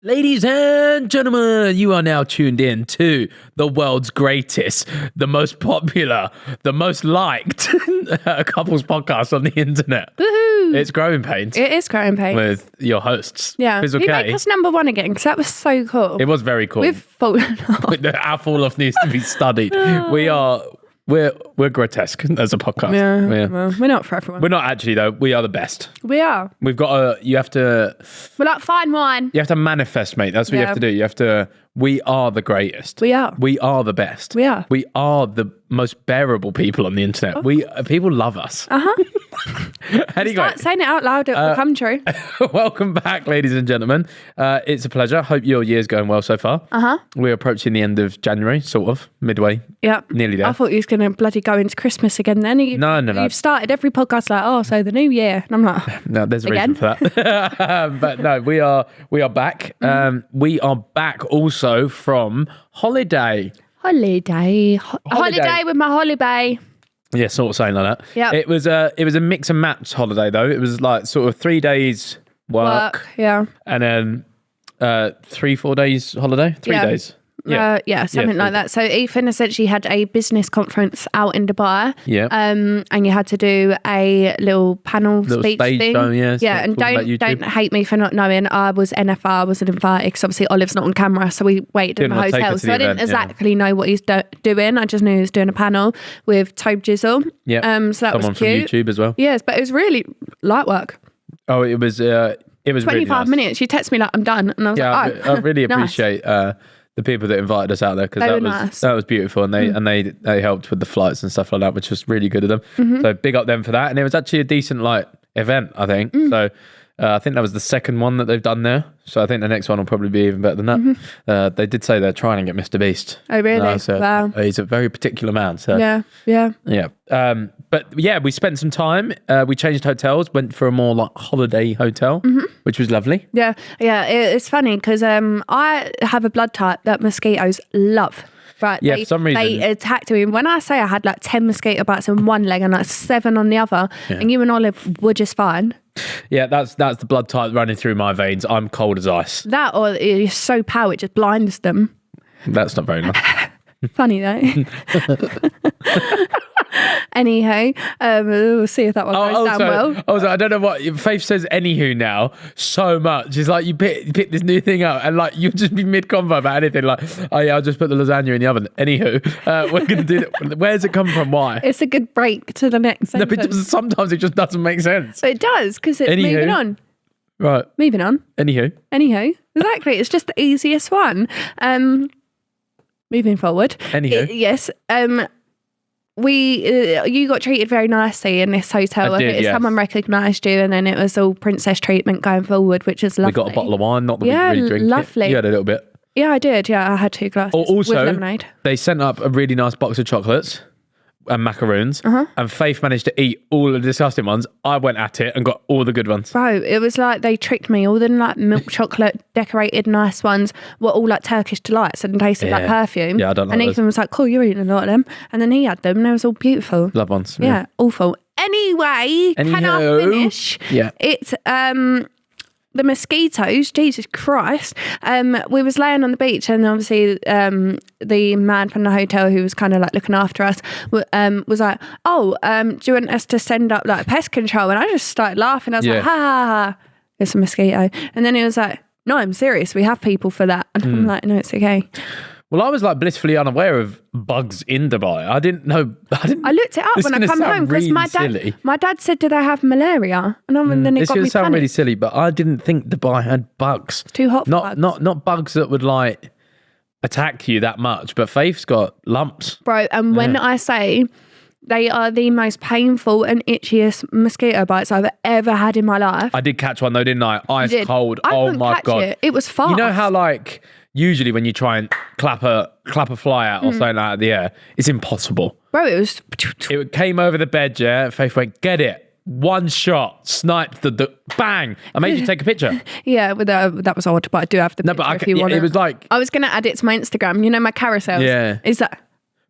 Ladies and gentlemen, you are now tuned in to the world's greatest, the most popular, the most liked couples podcast on the internet. Woohoo! It's Growing Pains. It is Growing Pains. With your hosts. Yeah. Fizzle You K. make us number one again because that was so cool. It was very cool. We've fallen off. Our fall off needs to be studied. We're grotesque as a podcast. Yeah, well, we're not for everyone. We're not actually though. We are the best. We are. We've got We're like fine wine. You have to manifest, mate. That's what you have to do. You have to. We are the greatest. We are. We are the best. We are. We are the most bearable people on the internet. Oh. People love us. Anyway, Start saying it out loud, it will come true. welcome back, ladies and gentlemen. It's a pleasure. Hope your year's going well so far. We're approaching the end of January, sort of midway. Yeah, nearly there. I thought you was going to bloody go into Christmas again. Then No. You've started every podcast like, so the new year, and I'm like, no, there's a again? reason for that. But no, we are back. We are back also from holiday. Holiday with my holiday. Yeah, sort of saying like that. Yeah. It was a mix and match holiday though. It was like sort of 3 days work. Yeah. And then 3-4 days holiday. 3 days. Yeah, something like that. So Ethan essentially had a business conference out in Dubai. Yeah. And you had to do a little panel speech stage thing. show, yeah. Yeah, and don't hate me for not knowing. I was NFR, I wasn't invited because obviously Olive's not on camera, so we waited in the hotel. So I didn't exactly know what he's doing. I just knew he was doing a panel with Tobe Jizzle. Yeah. So that Someone was cute. from YouTube as well. Yes, but it was really light work. Oh, it was 25 really nice. minutes. You text me like I'm done, and I was like, I really nice. appreciate the people that invited us out there because that was beautiful, and they helped with the flights and stuff like that, which was really good of them. So big up them for that, and it was actually a decent event, I think. So I think that was the second one that they've done there. So I think the next one will probably be even better than that. They did say they're trying to get Mr. Beast. Oh really? Wow. He's a very particular man. So yeah. But yeah, we spent some time. We changed hotels, went for a more like holiday hotel, which was lovely. Yeah. It's funny because I have a blood type that mosquitoes love. Right. Yeah, for some reason. They attacked me. When I say I had like 10 mosquito bites on one leg and like 7 on the other, and you and Olive were just fine. Yeah, that's the blood type running through my veins. I'm cold as ice. That or it's so power, it just blinds them. That's not very nice. Funny though. Anyhow, we'll see if that one goes down well. Also, I don't know what Faith says. Anywho, now so much. It's like you pick this new thing up, and like you'll just be mid convo about anything. Like, oh yeah, I'll just put the lasagna in the oven. Anywho, we're gonna do it. Where's it come from? Why? It's a good break to the next sentence. No, but sometimes it just doesn't make sense. It does because it's moving on. Right. Moving on. Anywho, exactly. It's just the easiest one. Moving forward. Yes. You got treated very nicely in this hotel. I did, yes. Someone recognised you, and then it was all princess treatment going forward, which is lovely. We got a bottle of wine, not that we really drink lovely. it. You had a little bit. Yeah, I did. Yeah, I had 2 glasses with lemonade. They sent up a really nice box of chocolates and macaroons, and Faith managed to eat all the disgusting ones. I went at it and got all the good ones. Bro, it was like they tricked me. All the like milk chocolate decorated nice ones were all like Turkish delights and tasted like perfume. Yeah, I don't like And those. Ethan was like, cool, you're eating a lot of them. And then he had them and they was all beautiful. Love ones. Yeah, awful. Anyway, can I finish? Yeah. It's the mosquitoes, Jesus Christ. We was laying on the beach, and obviously the man from the hotel who was kind of like looking after us was like, do you want us to send up like pest control? And I just started laughing. I was like, ha ha ha, it's a mosquito. And then he was like, no, I'm serious, we have people for that. And I'm like, no, it's okay. Well, I was like blissfully unaware of bugs in Dubai. I didn't know. I looked it up when I come home because really my dad said, do they have malaria? And then it got me This sound panicked. really silly, but I didn't think Dubai had bugs. It's too hot for bugs. Not bugs that would like attack you that much, but Faith's got lumps. Bro, and when I say they are the most painful and itchiest mosquito bites I've ever had in my life. I did catch one though, didn't I? Ice cold. Oh my God. It was fast. You know how like usually when you try and clap a fly out or something out of the air, it's impossible. Bro, it was... It came over the bed, yeah. Faith went, get it. One shot, sniped the bang. I made you take a picture. Yeah, but that was odd, but I do have the picture if you want it. It was like... I was going to add it to my Instagram. You know, my carousels. Yeah. Is that...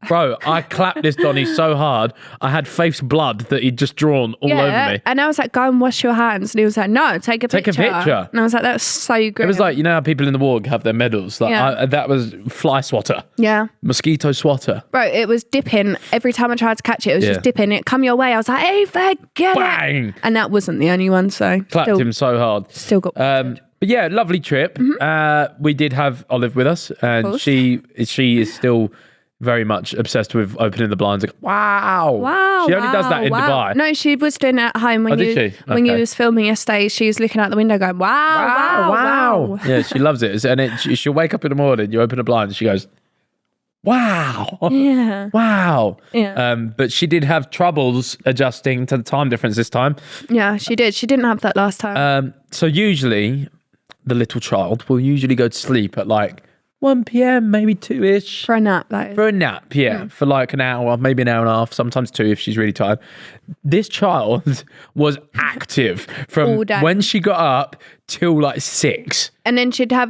Bro, I clapped this Donny so hard, I had Faith's blood that he'd just drawn all over me. And I was like, go and wash your hands. And he was like, no, take a picture. And I was like, that was so good. It was like, you know how people in the morgue have their medals? Like that was fly swatter. Yeah. Mosquito swatter. Bro, it was dipping. Every time I tried to catch it, it was just dipping. It come your way. I was like, hey, forget Bang! it. And that wasn't the only one, so. Clapped him so hard. Still got but yeah, lovely trip. We did have Olive with us, and she is still very much obsessed with opening the blinds. Like, wow. She only does that in Dubai. No, she was doing it at home when when you was filming yesterday. She was looking out the window going, wow. Yeah, she loves it. And she'll wake up in the morning, you open the blind, and she goes, wow. Yeah. Wow. Yeah. But she did have troubles adjusting to the time difference this time. Yeah, she did. She didn't have that last time. So usually the little child will usually go to sleep at like 1 p.m, maybe 2-ish. For a nap, that is. For a nap, yeah. For like an hour, maybe an hour and a half, sometimes 2 if she's really tired. This child was active from when she got up till like 6. And then she'll go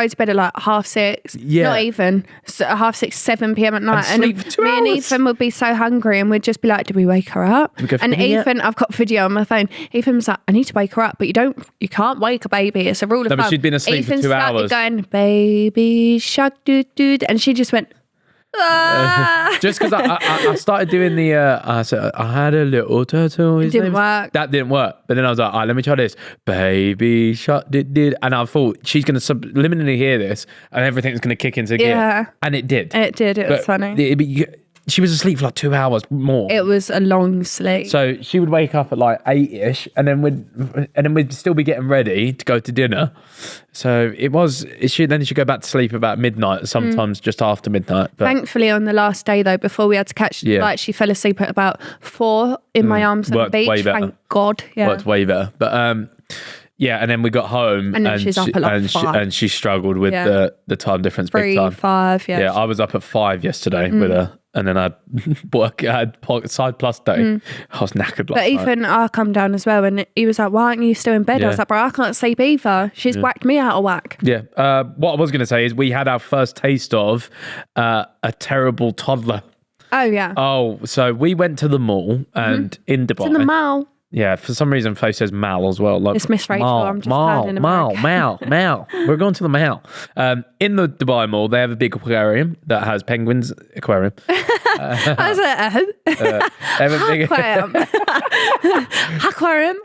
to bed at like 6:30. Yeah. Not even. So 6:30, 7 p.m. at night. And sleep for 2 me hours. and Ethan would be so hungry and we'd just be like, do we wake her up? And Ethan, I've got video on my phone. Ethan was like, I need to wake her up, but you can't wake a baby. It's a rule of thumb. But she'd been asleep for 2 hours. Going, baby shark, doo. And she just went, just because I started doing the I said I had a little turtle. It didn't work. That didn't work. But then I was like, all right, let me try this. Baby shark did. And I thought she's going to subliminally hear this and everything's going to kick into gear. Yeah. And it did. It did. It was funny. She was asleep for like 2 hours more. It was a long sleep. So she would wake up at like 8-ish and then we'd still be getting ready to go to dinner. So then she'd go back to sleep about midnight, sometimes just after midnight. But thankfully on the last day though, before we had to catch like she fell asleep at about 4 in my arms on the beach. Way better. Thank God. Yeah. Worked way better. But yeah, and then we got home and she's up at like 5. And she struggled with the time difference. 3, big time. 5, yeah. Yeah, I was up at 5 yesterday with her. And then I had side plus day. I was knackered. But Ethan, I come down as well, and he was like, "Why aren't you still in bed?" I was like, "Bro, I can't sleep either. She's whacked me out of whack." Yeah. What I was going to say is we had our first taste of a terrible toddler. Oh yeah. Oh, so we went to the mall and in Dubai. It's in the mall. Yeah, for some reason, Faith says mal as well. Like, it's Miss Rachel. I'm just adding mal. We're going to the mall. In the Dubai mall, they have a big aquarium that has penguins. Aquarium. I was like, they have a big aquarium. Aquarium.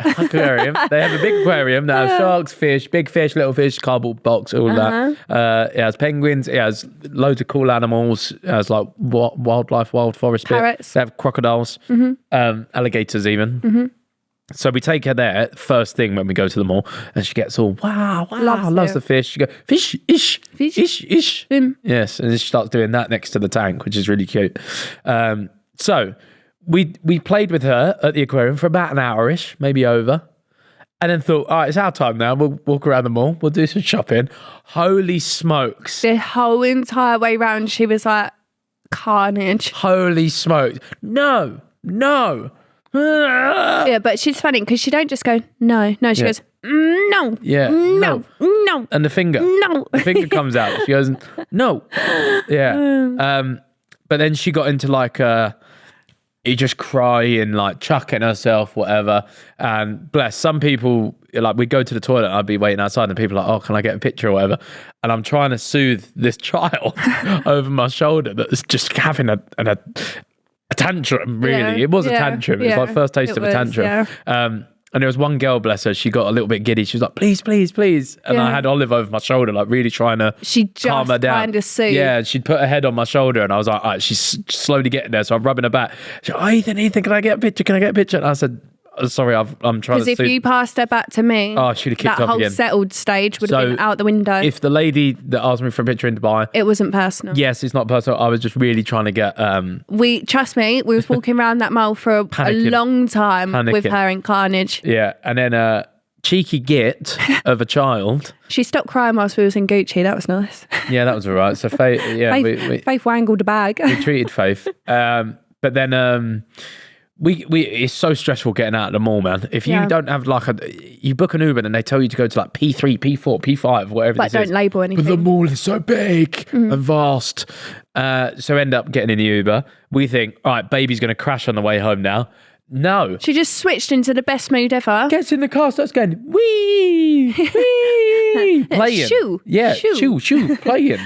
They have a big aquarium that has sharks, fish, big fish, little fish, cardboard box, all that. It has penguins. It has loads of cool animals. It has like wildlife, wild forest. Parrots. They have crocodiles, alligators even. So we take her there first thing when we go to the mall, and she gets all loves the fish. She goes fish, ish. Yes, and she starts doing that next to the tank, which is really cute. So we played with her at the aquarium for about an hour-ish, maybe over, and then thought, all right, it's our time now. We'll walk around the mall. We'll do some shopping. Holy smokes! The whole entire way round, she was like carnage. Holy smokes! No. Yeah, but she's funny because she don't just go no. She goes no. Yeah, no, and the finger, the finger comes out. She goes no. Yeah. But then she got into like you just crying, like chucking herself, whatever. And bless some people, like we go to the toilet, I'd be waiting outside, and people are like, "Oh, can I get a picture or whatever?" And I'm trying to soothe this child over my shoulder that's just having a tantrum, really. It was a tantrum. It was like first taste of a tantrum. Yeah. And there was one girl, bless her, she got a little bit giddy. She was like, please. And I had Olive over my shoulder, like really trying to calm her down. Kind of soothe. Yeah, she'd put her head on my shoulder and I was like, all right, she's slowly getting there. So I'm rubbing her back. She's like, oh, Ethan, can I get a picture? And I said, sorry, I'm trying to. Because if you passed her back to me, she'd have kicked off that whole again. Settled stage would have been out the window. If the lady that asked me for a picture in Dubai, it wasn't personal. Yes, it's not personal. I was just really trying to get. Trust me, we was walking around that mall for a long time with her in carnage. Yeah, and then a cheeky git of a child. She stopped crying whilst we was in Gucci. That was nice. Yeah, that was all right. So Faith, Faith wangled a bag. We treated Faith, but then. it's so stressful getting out of the mall, man. If you don't have you book an Uber and they tell you to go to like P3, P4, P5, whatever but this is. But don't label anything. But the mall is so big and vast. So end up getting in the Uber. We think, all right, baby's going to crash on the way home now. No. She just switched into the best mood ever. Gets in the car, starts going, wee, wee, playing. Shoo. Yeah, shoo, playing.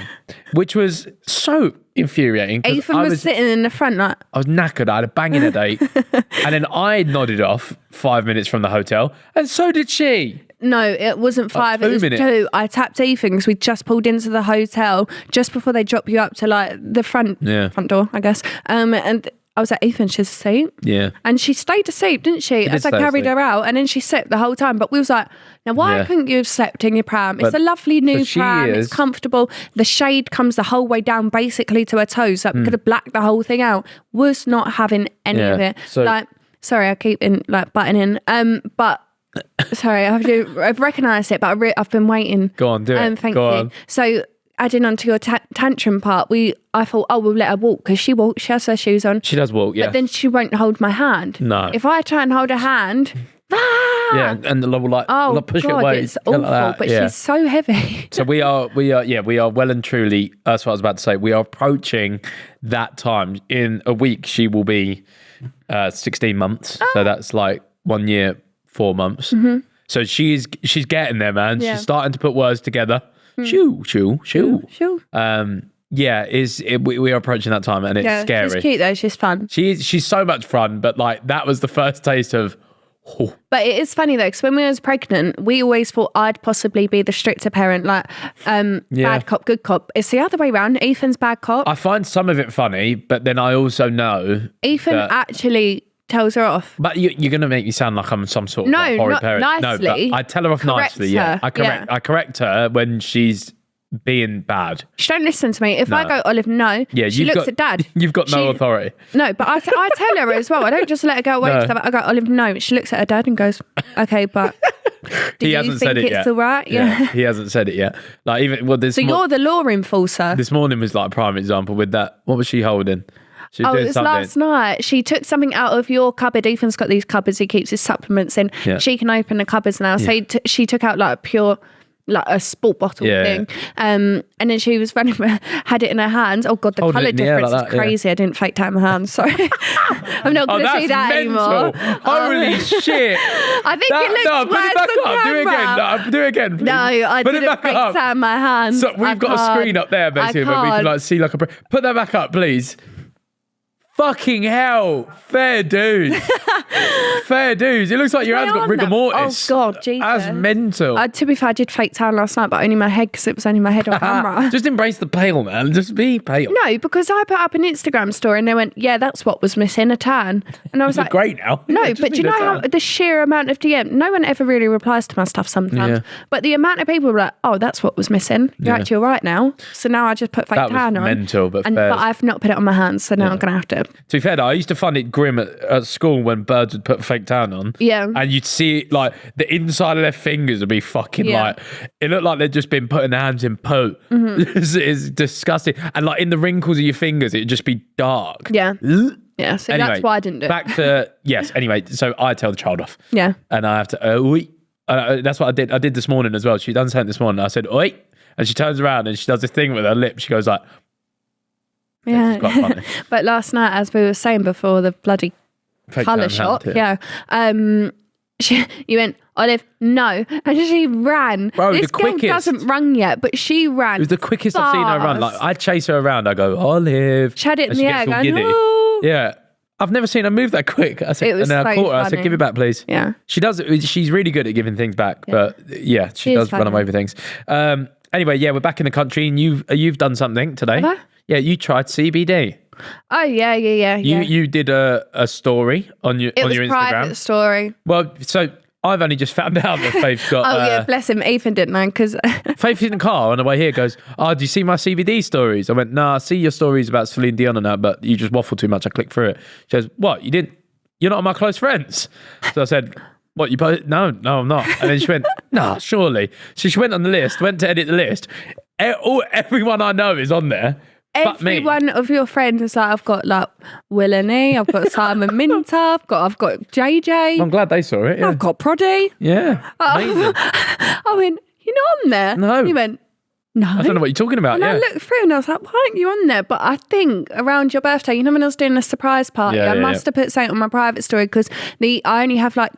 Which was so infuriating. Ethan was sitting in the front like... I was knackered. I had a banging headache. And then I nodded off 5 minutes from the hotel. And so did she. No, it wasn't 5, it was 2. I tapped Ethan because we just pulled into the hotel just before they drop you up to like the front door, I guess. And I was like, Ethan, she's asleep. Yeah. And she stayed asleep, didn't she? As I carried her out. And then she slept the whole time. But we was like, now why couldn't you have slept in your pram? It's a lovely new pram. It's comfortable. The shade comes the whole way down basically to her toes. So we could have blacked the whole thing out. Was not having any of it. So, sorry, I keep butting in. But sorry, I've recognised it, but I've been waiting. Go on, do it. Thank you. So adding on to your tantrum part, I thought, we'll let her walk because she walks. She has her shoes on. She does walk, yeah. But then she won't hold my hand. No. If I try and hold her hand, yeah, and the will push it away. It's awful. But she's so heavy. So we are well and truly. That's what I was about to say. We are approaching that time. In a week, she will be 16 months. So that's like 1 year, 4 months. Mm-hmm. So she's getting there, man. Yeah. She's starting to put words together. Shoo. We are approaching that time, and it's scary. She's cute though. She's fun. She's so much fun, but like that was the first taste of. Oh. But it is funny though, because when we was pregnant, we always thought I'd possibly be the stricter parent, like bad cop, good cop. It's the other way around. Ethan's bad cop. I find some of it funny, but then I also know Ethan actually tells her off. But you're going to make me sound like I'm some sort of horrid parent. Nicely. No, but I tell her off nicely. Yeah, I correct her when she's being bad. She don't listen to me. If I go, Olive, no. Yeah, she looks at Dad. You've got no authority. No, but I tell her as well. I don't just let her go away. No. I go, Olive, no. She looks at her dad and goes, okay, but do you think it's all right? Yeah. He hasn't said it yet. Like even so you're the law enforcer. This morning was like a prime example with that. What was she holding? It was last night. She took something out of your cupboard. Ethan's got these cupboards he keeps his supplements in. Yeah. She can open the cupboards now. So she took out like a pure, like a sport bottle thing. And then she was running, had it in her hands. Oh God, the colour difference is crazy. I didn't fake tan my hands. Sorry. I'm not going to see that anymore. Holy shit. I think it looks worse on camera. Do it again. Please. No, I didn't fake tan my hands. So we've got a screen up there basically where we can like see like a... Put that back up, please. Fucking hell. Fair dudes. Fair dudes. It looks like your hand's got rigor mortis. Oh, God, Jesus. That's mental. To be fair, I did fake tan last night, but only my head because it was only my head on camera. Just embrace the pale, man. Just be pale. No, because I put up an Instagram story and they went, yeah, that's what was missing, a tan. And I was like... great now. No, but do you know how the sheer amount of DM... No one ever really replies to my stuff sometimes. Yeah. But the amount of people were like, oh, that's what was missing. You're actually all right now. So now I just put fake tan on. Mental, but But I've not put it on my hands, so now I'm going to have to... To be fair, though, I used to find it grim at school when birds would put fake tan on. Yeah. And you'd see it, like, the inside of their fingers would be fucking like... It looked like they'd just been putting their hands in poo. Mm-hmm. It's disgusting. And, like, in the wrinkles of your fingers, it'd just be dark. Yeah. Yeah, so anyway, that's why I didn't do it. Back to... Yes, anyway, so I tell the child off. Yeah. And I have to... that's what I did. I did this morning as well. She done something this morning. I said, oi. And she turns around and she does this thing with her lips. She goes like... Yeah, quite funny. But last night, as we were saying before, the bloody colour shop, you went, Olive, no, and she ran. Bro, this girl doesn't run yet, but she ran. It was the quickest I've seen her run. Like I'd chase her around. I go, Olive. She had it in the air. Going, oh. Yeah, I've never seen her move that quick. I said, and then I caught her. I said, give it back, please. Yeah, she does. She's really good at giving things back, but she does run away with things. Anyway, we're back in the country, and you've done something today. Have I? Yeah, you tried CBD. Oh, yeah. You did a story on your Instagram. It was a private story. Well, so I've only just found out that Faith's got... bless him. Ethan didn't know because... Faith's in the car on the way here goes, do you see my CBD stories? I went, I see your stories about Celine Dion and that, but you just waffle too much. I clicked through it. She goes, what? You're not on my close friends? So I said... What, you both? No, I'm not. And then she went, surely. So she went on the list, went to edit the list. Everyone I know is on there, every one of your friends is like, I've got like Willany, I've got Simon Minter, I've got JJ. I'm glad they saw it. Yeah. I've got Proddy. Yeah, amazing. I went, you're not on there. No. He went, no. I don't know what you're talking about. And I looked through and I was like, why aren't you on there? But I think around your birthday, when I was doing a surprise party, I must have put something on my private story because I only have like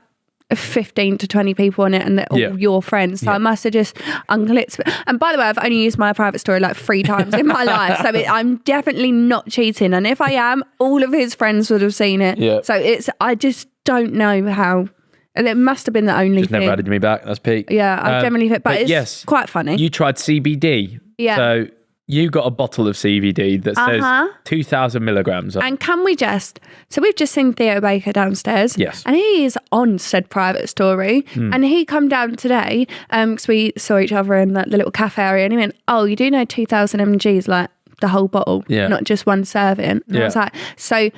15 to 20 people on it and they're all your friends. So I must have just unclicked. And by the way, I've only used my private story like 3 times in my life. So I'm definitely not cheating. And if I am, all of his friends would have seen it. Yeah. So I just don't know how. And it must have been the only just thing. Never added me back. That's peak. Yeah, I generally fit. But it's quite funny. You tried CBD. Yeah. So you got a bottle of CBD that says 2,000 milligrams. And can we so we've just seen Theo Baker downstairs. Yes. And he is on said private story. And he come down today because we saw each other in the little cafe area and he went, oh, you do know 2,000 mg's, like the whole bottle, not just one serving. And I was like, so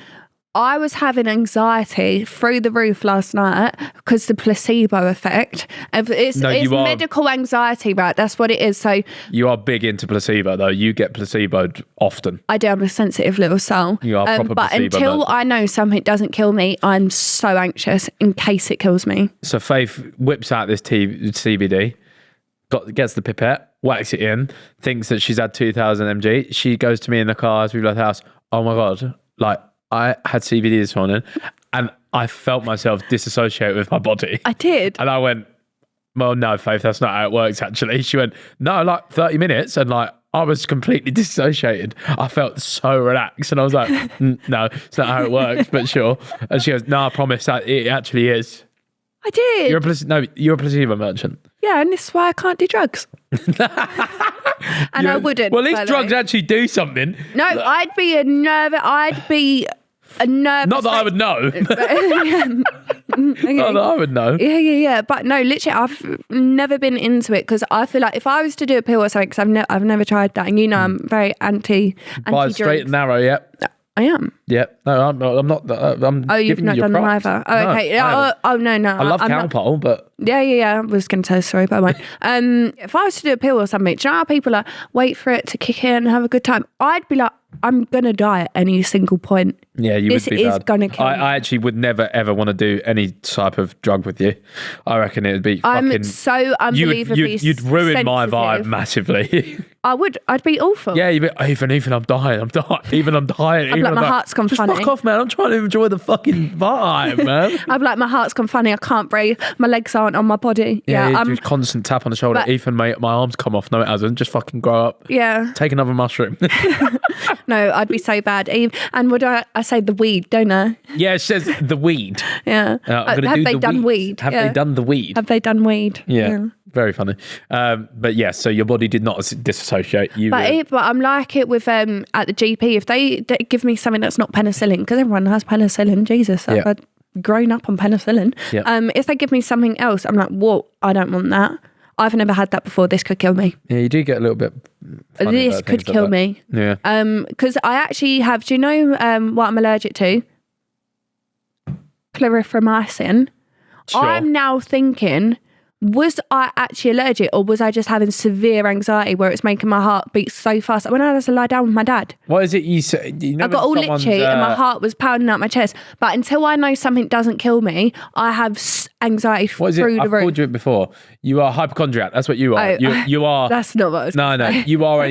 I was having anxiety through the roof last night because the placebo effect. It's medical anxiety, right? That's what it is. So you are big into placebo, though. You get placeboed often. I do. I'm a sensitive little soul. You are proper but placebo. Until man. I know something doesn't kill me, I'm so anxious in case it kills me. So Faith whips out this CBD, gets the pipette, whacks it in, thinks that she's had 2,000 mg. She goes to me in the car as we left the house. Oh my God, like, I had CBD this morning and I felt myself disassociate with my body. I did. And I went, well, no, Faith, that's not how it works, actually. She went, no, like 30 minutes. And like, I was completely dissociated. I felt so relaxed. And I was like, no, it's not how it works, but sure. And she goes, no, I promise that it actually is. I did. You're a placebo merchant. Yeah, and this is why I can't do drugs. And I wouldn't. Well, these drugs actually do something. No, I'd be a nervous. Not that I would know. Okay. Not that I would know. Yeah. But no, literally, I've never been into it because I feel like if I was to do a pill or something, because I've never tried that, and I'm very anti. By straight and narrow, yeah. I am. Yeah. No, I'm not. You've not done them either. Oh, okay. No, no. I love Calpol, but yeah. I was going to tell a story, but I won't. If I was to do a pill or something, do you know how people are wait for it to kick in and have a good time? I'd be like, I'm gonna die at any single point. Yeah, you would be bad. This is gonna kill me. I actually would never ever want to do any type of drug with you. I reckon it would be fucking. I'm so unbelievably You'd ruin sensitive. my vibe massively. I would. I'd be awful. Yeah, you'd be, even I'm dying. I'm dying. I'm like, my heart's gone funny. Fuck off, man. I'm trying to enjoy the fucking vibe, man. I'm like, my heart's gone funny. I can't breathe. My legs aren't on my body. Yeah, just constant tap on the shoulder. Ethan, mate, my arm's come off. No, it hasn't. Just fucking grow up. Yeah. Take another mushroom. No, I'd be so bad. And would I say the weed, don't I? Yeah, it says the weed. Yeah. Have they done weed? Have they done the weed? Have they done weed? Yeah. Very funny. But yeah, so your body did not disassociate. But I'm like it with at the GP, if they give me something that's not penicillin, because everyone has penicillin, Jesus, I've grown up on penicillin. Yeah. If they give me something else, I'm like, whoa, I don't want that. I've never had that before. This could kill me. Yeah, you do get a little bit funny. This could kill me. Yeah. Because I actually have, do you know what I'm allergic to? Clarithromycin. Sure. I'm now thinking, was I actually allergic or was I just having severe anxiety where it's making my heart beat so fast? When I had to lie down with my dad. What is it you say? I got all itchy and my heart was pounding out my chest. But until I know something doesn't kill me, I have anxiety through the roof. I've called you it before. You are a hypochondriac. That's what you are. You are. That's not what I was No. You are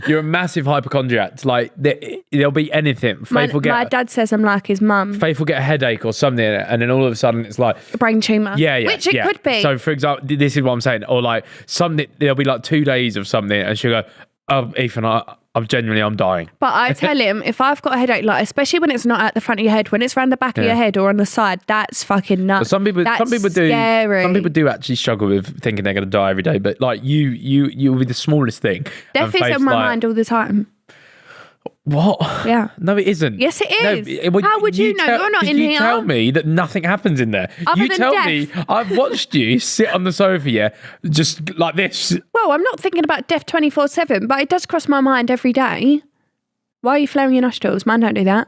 you're a massive hypochondriac. Like there'll be anything. My dad says I'm like his mum. Faith will get a headache or something, and then all of a sudden it's like a brain tumour. Yeah. Which it could be. So for example, this is what I'm saying. Or like something. There'll be like 2 days of something, and she'll go, "Oh, Ethan, I'm dying." But I tell him, if I've got a headache, like especially when it's not at the front of your head, when it's around the back of your head or on the side, that's fucking nuts. But some people do. Scary. Some people do actually struggle with thinking they're going to die every day. But like you'll be the smallest thing. Death is on my mind all the time. What? Yeah. No, it isn't. Yes, it is. How would you know? You're not in here. You tell me that nothing happens in there. Other you than tell death. me I've watched you sit on the sofa, just like this. Well, I'm not thinking about death 24/7, but it does cross my mind every day. Why are you flaring your nostrils? Man, don't do that.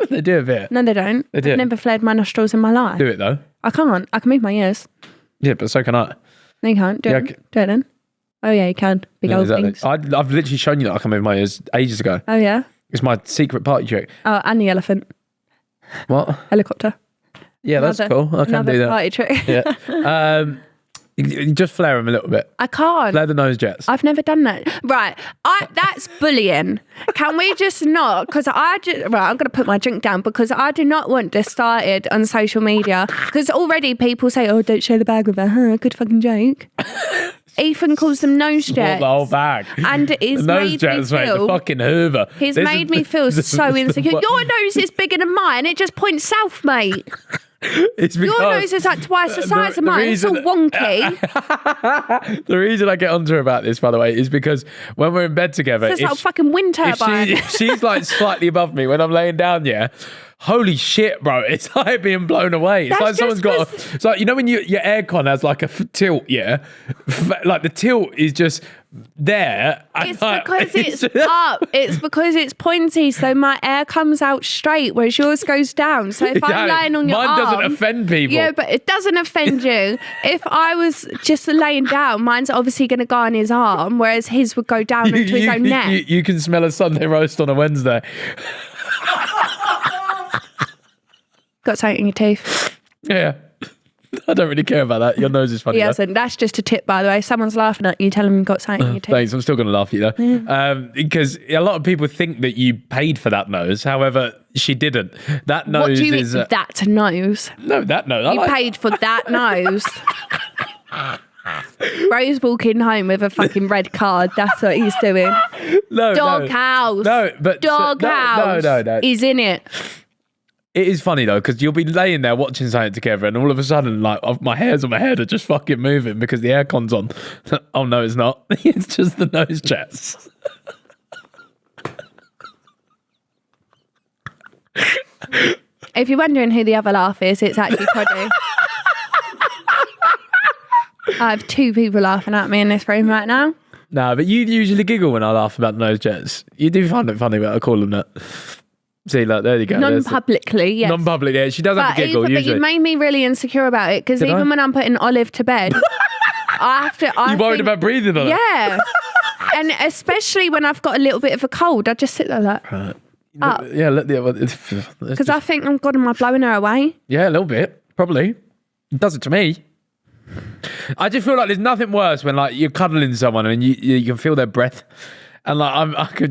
They do a bit. No, they don't. They do. I've never flared my nostrils in my life. Do it though. I can't. I can move my ears. Yeah, but so can I. No, you can't. Do it then. Oh yeah, you can. Big old things. I've literally shown you that I can move my ears ages ago. Oh yeah. It's my secret party trick. Oh, and the elephant. What? Helicopter. Yeah, that's cool. I can do that. Party trick. Yeah. You just flare them a little bit. I can't. Flare the nose jets. I've never done that. Right. That's bullying. Can we just not? Because I'm going to put my drink down because I do not want this started on social media. Because already people say, oh, don't share the bag with her. Huh, good fucking joke. Ethan calls them nose jets. The whole bag. And it's nose made jets, me feel... mate, the fucking Hoover. He's made me feel so insecure. Your nose is bigger than mine. It just points south, mate. It's because your nose is like twice the size of mine. It's all wonky. The reason I get onto her about this, by the way, is because when we're in bed together, it's like fucking wind turbine. If she's like slightly above me when I'm laying down, yeah. Holy shit, bro! It's like being blown away. It's like someone's got. It's like, you know when your aircon has like a tilt, yeah. Like the tilt is just there. It's because it's up. It's because it's pointy, so my air comes out straight, whereas yours goes down. So if I'm laying on your arm, mine doesn't offend people. Yeah, but it doesn't offend you. If I was just laying down, mine's obviously going to go on his arm, whereas his would go down onto his own neck. You can smell a Sunday roast on a Wednesday. Got something in your teeth. Yeah. I don't really care about that. Your nose is funny. He hasn't. That's just a tip, by the way. Someone's laughing at you. Tell them you've got something in your teeth. Thanks. I'm still going to laugh at you, though. Yeah. Because a lot of people think that you paid for that nose. However, she didn't. That nose what do you is... mean, that nose? No, that nose. You paid for that nose. Bro's walking home with a fucking red card. That's what he's doing. Doghouse. No, but... Doghouse. No. He's in it. It is funny though, because you'll be laying there watching something together and all of a sudden, like, my hairs on my head are just fucking moving because the aircon's on. Oh no, it's not. It's just the nose jets. If you're wondering who the other laugh is, it's actually Proddy. I have two people laughing at me in this room right now. No, but you usually giggle when I laugh about the nose jets. You do find it funny, but I call them that. See, like, there you go. Non-publicly, yes. Non-public, yeah. She does have to giggle, usually. But you made me really insecure about it, because even when I'm putting Olive to bed, I have to... You worried about breathing on it? Yeah. And especially when I've got a little bit of a cold, I just sit there like... Up. Yeah, because I think, oh God, am I blowing her away? Yeah, a little bit, probably. It does it to me. I just feel like there's nothing worse when, like, you're cuddling someone and you can feel their breath. And like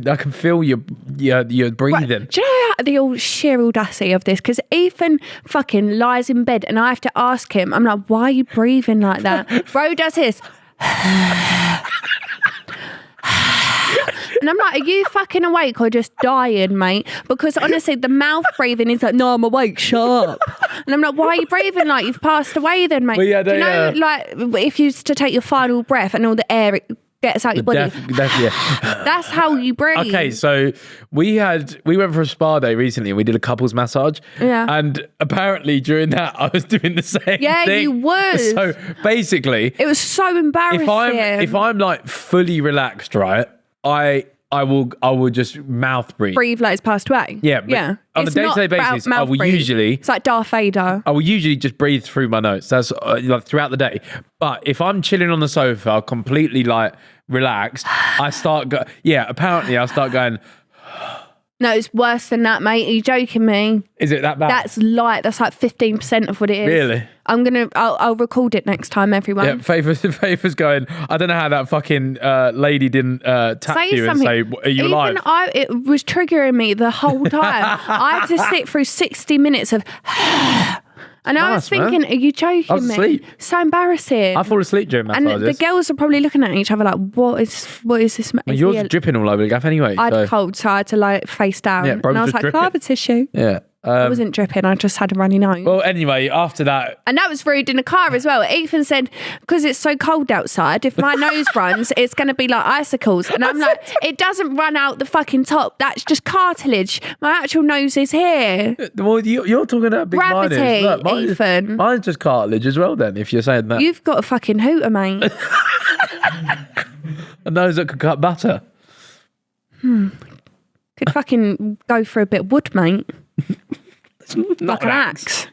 I can feel your breathing. Right. Do you know the old sheer audacity of this? Because Ethan fucking lies in bed and I have to ask him. I'm like, why are you breathing like that? Bro does this. And I'm like, are you fucking awake or just dying, mate? Because honestly, the mouth breathing is like, no, I'm awake, shut up. And I'm like, why are you breathing like you've passed away then, mate? Well, yeah, do you know, like, if you used to take your final breath and all the air gets out your body. That's how you breathe. Okay, so we went for a spa day recently and we did a couples massage. Yeah. And apparently during that I was doing the same thing. Yeah, you was. So basically, it was so embarrassing. If I'm like fully relaxed, right, I will just mouth breathe. Breathe like it's passed away. Yeah. Yeah. On a day-to-day basis, I will usually... It's like Darth Vader. I will usually just breathe through my nose. That's like throughout the day. But if I'm chilling on the sofa, completely like relaxed, apparently I start going... No, it's worse than that, mate. Are you joking me? Is it that bad? That's like 15% of what it is. Really? I'll record it next time, everyone. Yeah, Favor's going, I don't know how that fucking lady didn't tap you something. And say, are you alive? It was triggering me the whole time. I had to sit through 60 minutes of... And I was thinking, are you joking me? I was asleep. So embarrassing. I fall asleep during massages. And the girls are probably looking at each other like, what is this? Well, yours dripping all over the gaff anyway. I had cold, so I had to like face down. Yeah, and I was like, can I have a tissue? Yeah. I wasn't dripping, I just had a runny nose. Well, anyway, after that... And that was rude in the car as well. Ethan said, because it's so cold outside, if my nose runs, it's going to be like icicles. And I'm like, it doesn't run out the fucking top. That's just cartilage. My actual nose is here. Well, you're talking about big gravity, Ethan. Mine's just cartilage as well then, if you're saying that. You've got a fucking hooter, mate. A nose that could cut butter. Could fucking go for a bit of wood, mate. Not like an axe.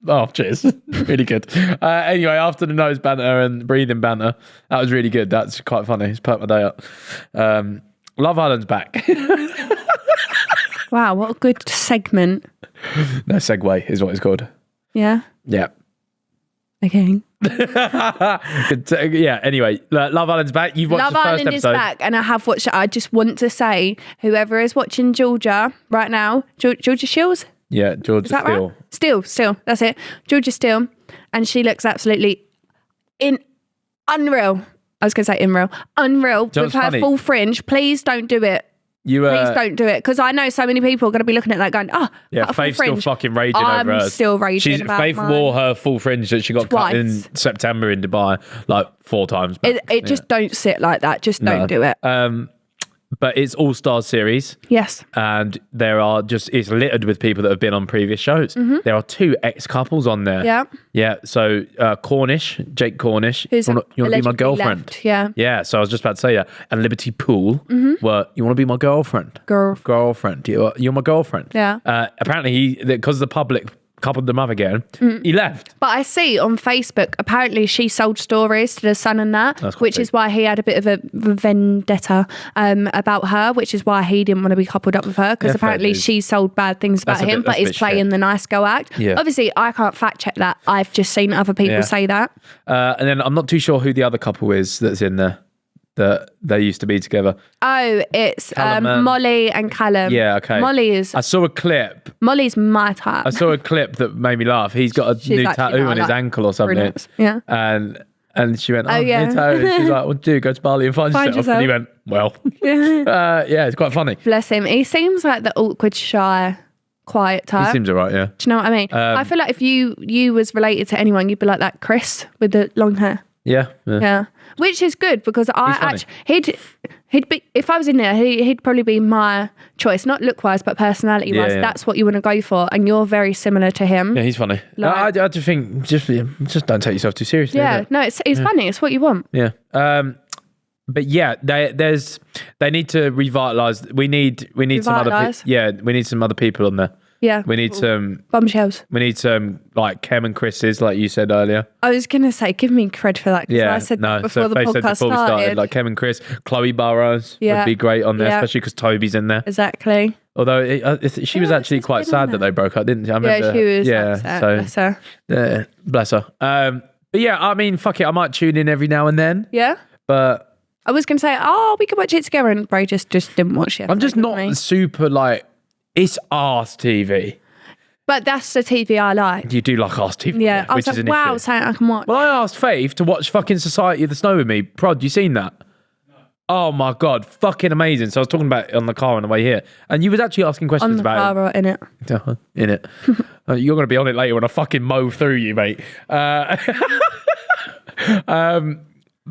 Oh, cheers. Really good. Anyway, after the nose banter and breathing banter, that was really good. That's quite funny. It's perked my day up. Love Island's back. Wow, what a good segment. No, segue is what it's called. Yeah? Yeah. Okay. Yeah, anyway, Love Island's back. You've watched Love the first Island episode. is back, and I have watched it. I just want to say, whoever is watching Georgia right now, Georgia Shields? Yeah, Georgia Is that Steele. Right? Steele, that's it. Georgia Steele, and she looks absolutely unreal. I was going to say unreal with her full fringe. Please don't do it. Please don't do it, because I know so many people are going to be looking at that going, yeah, Faith's still fucking raging over hers. I'm still raging about Faith mine. wore her full fringe that she got cut in September in Dubai like 4 times. It just don't sit like that. Just don't do it. But it's All-Stars series. Yes. And it's littered with people that have been on previous shows. Mm-hmm. There are 2 ex-couples on there. Yeah. Yeah. So Jake Cornish, who's you want to be my girlfriend? Left. Yeah. Yeah. So I was just about to say that. And Liberty Poole, you want to be my girlfriend? Girlfriend. You're my girlfriend. Yeah. Apparently, because the public coupled them up again, he left. But I see on Facebook, apparently she sold stories to the Sun and that, which is why he had a bit of a vendetta about her, which is why he didn't want to be coupled up with her, because apparently she sold bad things about him, but is playing the nice girl act. Yeah. Obviously, I can't fact check that. I've just seen other people say that. And then I'm not too sure who the other couple is that's in there. That they used to be together. Oh, it's Molly and Callum. Yeah, okay. I saw a clip. Molly's my type. I saw a clip that made me laugh. He's got a new tattoo on his ankle or something. Brunettes. Yeah. And she went, new tattoo. And she's like, well, dude, go to Bali and find yourself. And he went, well. Yeah, it's quite funny. Bless him. He seems like the awkward, shy, quiet type. He seems all right, yeah. Do you know what I mean? I feel like if you was related to anyone, you'd be like that Chris with the long hair. Yeah. Which is good, because he'd be, if I was in there, he'd probably be my choice, not look wise, but personality wise. Yeah. That's what you want to go for, and you're very similar to him. Yeah, he's funny. I just think just don't take yourself too seriously. Yeah, no, it's funny. It's what you want. Yeah. But yeah, they need to revitalize. We need some other. We need some other people on there. Yeah. We need some bombshells. We need some like Kem and Chris's, like you said earlier. I was gonna say, give me cred for that. Yeah, I said that before the podcast started. Like Kem and Chris, Chloe Burrows would be great on there, especially because Toby's in there. Exactly. Although she was actually quite sad that they broke up, didn't she? I remember, she was. Upset. Bless her. Bless her. But yeah, I mean, fuck it. I might tune in every now and then. Yeah. But I was gonna say, we could watch it together, and Bray just didn't watch it. I'm just not super like. It's arse TV. But that's the TV I like. You do like arse TV. Yeah. I was like, wow, something I can watch. Well, I asked Faith to watch fucking Society of the Snow with me. Prod, you seen that? No. Oh my God, fucking amazing. So I was talking about it on the car on the way here. And you was actually asking questions about it. On the car or in it? In it. You're going to be on it later when I fucking mow through you, mate.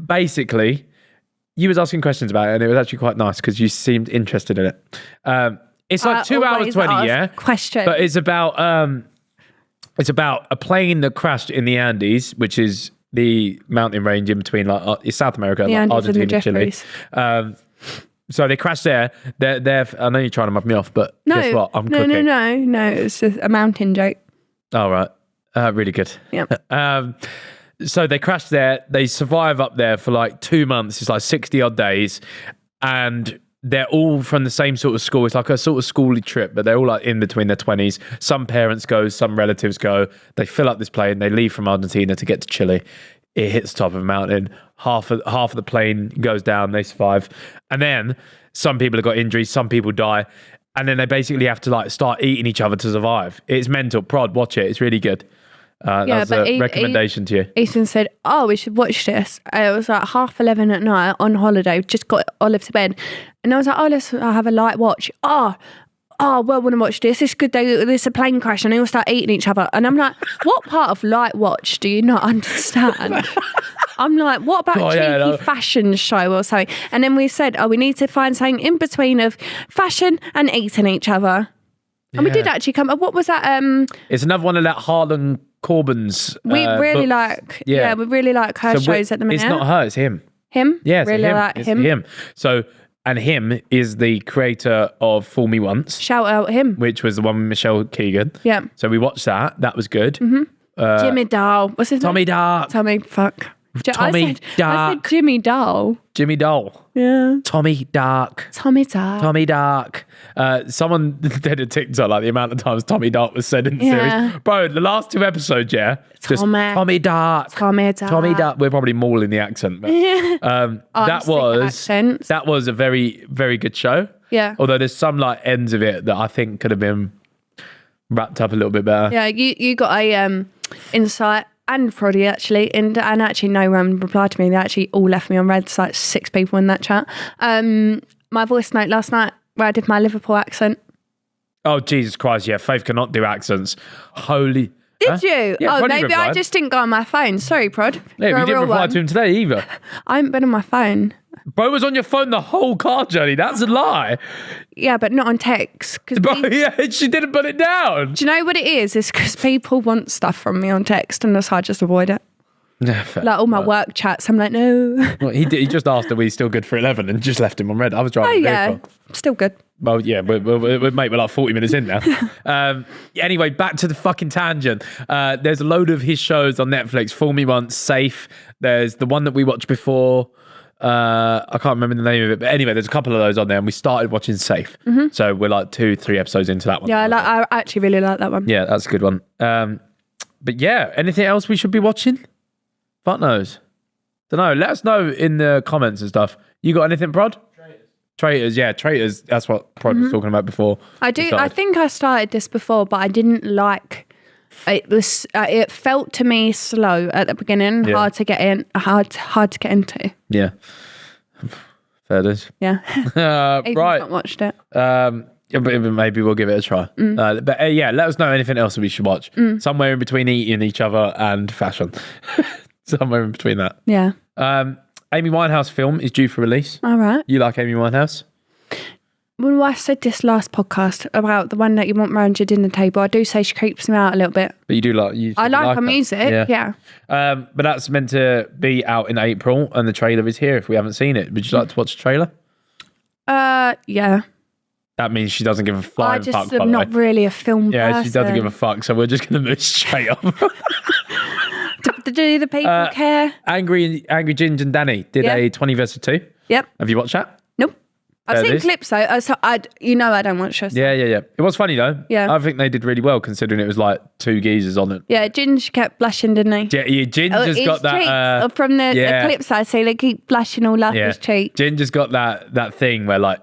Basically, you was asking questions about it, and it was actually quite nice because you seemed interested in it. It's like 2 hours 20, yeah. Question, but it's about a plane that crashed in the Andes, which is the mountain range in between like South America, like Argentina, and Chile. So they crashed there. They're. I know you're trying to mug me off, but guess what? I'm cooking. No. It's just a mountain joke. All right, really good. Yeah. So they crashed there. They survive up there for like 2 months. It's like 60 odd days, and they're all from the same sort of school. It's like a sort of schooly trip, but they're all like in between their 20s. Some parents go, some relatives go. They fill up this plane. They leave from Argentina to get to Chile. It hits the top of a mountain. Half of the plane goes down. They survive. And then some people have got injuries. Some people die. And then they basically have to like start eating each other to survive. It's mental. Prod, watch it. It's really good. That's a recommendation to you. Ethan said, we should watch this. It was like 11:30 at night on holiday. Just got Olive to bed. And I was like, let's have a light watch. Well, I want to watch this. It's good. There's a plane crash and they all start eating each other. And I'm like, what part of light watch do you not understand? I'm like, what about cheeky fashion show or something? And then we said, we need to find something in between of fashion and eating each other. And we did actually come up. What was that? It's another one of that Harlan Coben's. We really books. like. Yeah, we really like her shows at the minute. It's not her. It's him. Him? Yeah, it's really him. like it's him. Him. So, and him is the creator of Fool Me Once. Shout out him. Which was the one with Michelle Keegan. Yeah. So we watched that. That was good. Mm-hmm. Jimmy Doll. What's his Tommy name? Dark. Tommy, fuck. Tommy I said Jimmy Doll. Jimmy Doll. Yeah. Tommy Dark. Tommy Dark. Tommy Dark. Someone did a TikTok like the amount of times Tommy Dark was said in the series. Bro, the last 2 episodes, just Tommy Dark. Tommy Dark. Tommy Dark. We're probably mauling the accent. But, that was a very, very good show. Yeah. Although there's some like ends of it that I think could have been wrapped up a little bit better. Yeah, you got a insight. And Proddy actually, and actually no one replied to me. They actually all left me on red. It's like 6 people in that chat. My voice note last night where I did my Liverpool accent. Oh, Jesus Christ, yeah. Faith cannot do accents. Holy... Did you? Yeah, maybe replied. I just didn't go on my phone. Sorry, Prod. Yeah, you didn't reply to him today either. I haven't been on my phone. Bro was on your phone the whole car journey. That's a lie. Yeah, but not on text. Yeah, she didn't put it down. Do you know what it is? It's because people want stuff from me on text and that's how I just avoid it. Yeah, fair. Like all my work chats, I'm like, no. Well, he just asked, are we still good for 11 and just left him on red. I was driving the vehicle. Still good. Well, yeah, we're like 40 minutes in now. Anyway, back to the fucking tangent. There's a load of his shows on Netflix. Fool Me Once, Safe. There's the one that we watched before. I can't remember the name of it, but anyway, there's a couple of those on there, and we started watching Safe. So we're like 2-3 episodes into that one. Yeah, I actually really like that one. Yeah, that's a good one. But yeah, anything else we should be watching? Fuck knows. Don't know. Let us know in the comments and stuff. You got anything, Prod? Traitors, yeah, Traitors. That's what Prod was talking about before. I think I started this before, but I didn't like. It was. It felt to me slow at the beginning, hard to get in, hard to get into. Yeah, fair dues. Yeah, right. Not watched it. But maybe we'll give it a try. But yeah, let us know anything else that we should watch. Somewhere in between eating each other and fashion. Somewhere in between that. Yeah. Amy Winehouse film is due for release. All right. You like Amy Winehouse? Well, I said this last podcast about the one that you want around your dinner table. I do say she creeps me out a little bit. But you do like... I like her music, yeah. But that's meant to be out in April and the trailer is here if we haven't seen it. Would you like to watch the trailer? Yeah. That means she doesn't give a flying fuck, by the way. I'm not really a film person. Yeah, she doesn't give a fuck, so we're just going to move straight up. Do the people care? Angry Ginge Danny did a 20 vs 2. Yep. Have you watched that? Nope. I've seen clips though. So I don't watch shows. Yeah. It was funny though. Yeah. I think they did really well considering it was like 2 geezers on it. Yeah, Ginge kept blushing, didn't he? Yeah, Ginge just got that. From the clips I see, they keep blushing all up his cheek. Ginge just got that thing where like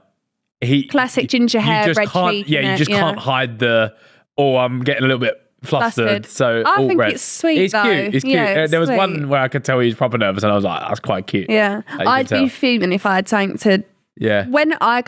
classic ginger hair, red cheek. Yeah, you just can't hide I'm getting a little bit flustered. So I think it's sweet. It's cute. It's cute. Yeah, there was one where I could tell he was proper nervous, and I was like, "That's quite cute." Yeah, I'd be fuming if I had something to. Yeah. When I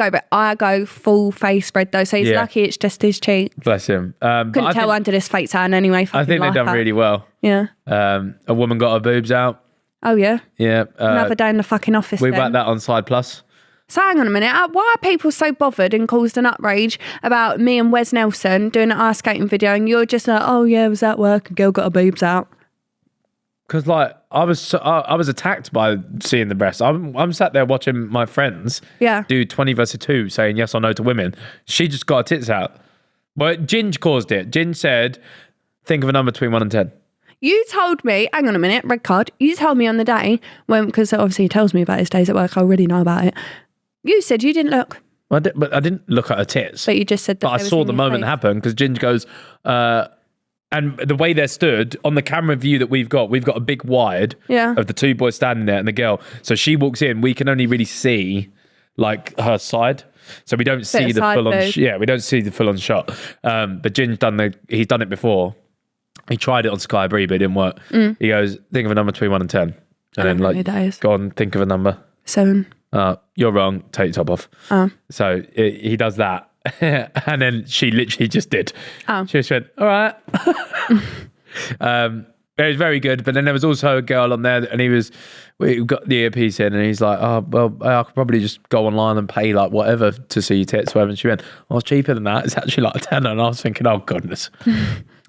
go full face red though, so he's lucky it's just his cheek. Bless him. Couldn't tell under this fake tan anyway. I think they've done really well. Yeah. A woman got her boobs out. Oh yeah. Yeah. Another day in the fucking office. We back that on Side Plus. So hang on a minute. Why are people so bothered and caused an outrage about me and Wes Nelson doing an ice skating video, and you're just like, oh yeah, I was at work, a girl got her boobs out? Because like I was attacked by seeing the breasts. I'm sat there watching my friends do 20 vs 2 saying yes or no to women. She just got her tits out. Well, Ginge caused it. Ginge said, think of a number between 1 and 10. You told me, hang on a minute, red card. You told me on the day, because obviously he tells me about his days at work, I already know about it. You said you didn't look. But I didn't look at her tits. But you just said that. But I saw the moment happen because Ginge goes, and the way they're stood on the camera view that we've got a big wide of the 2 boys standing there and the girl. So she walks in, we can only really see like her side. So we don't see the full on. We don't see the full on shot. But Ginge he's done it before. He tried it on Sky Bree, but it didn't work. He goes, think of a number between 1 and 10. And then like, go on, think of a number. 7. You're wrong. Take your top off. So he does that. And then she literally just did. She just went, all right. It was very good. But then there was also a girl on there and we got the earpiece in and he's like, oh, well, I could probably just go online and pay like whatever to see your tits. Whatever. And she went, oh, it's cheaper than that. It's actually like a tenner. And I was thinking, oh, goodness.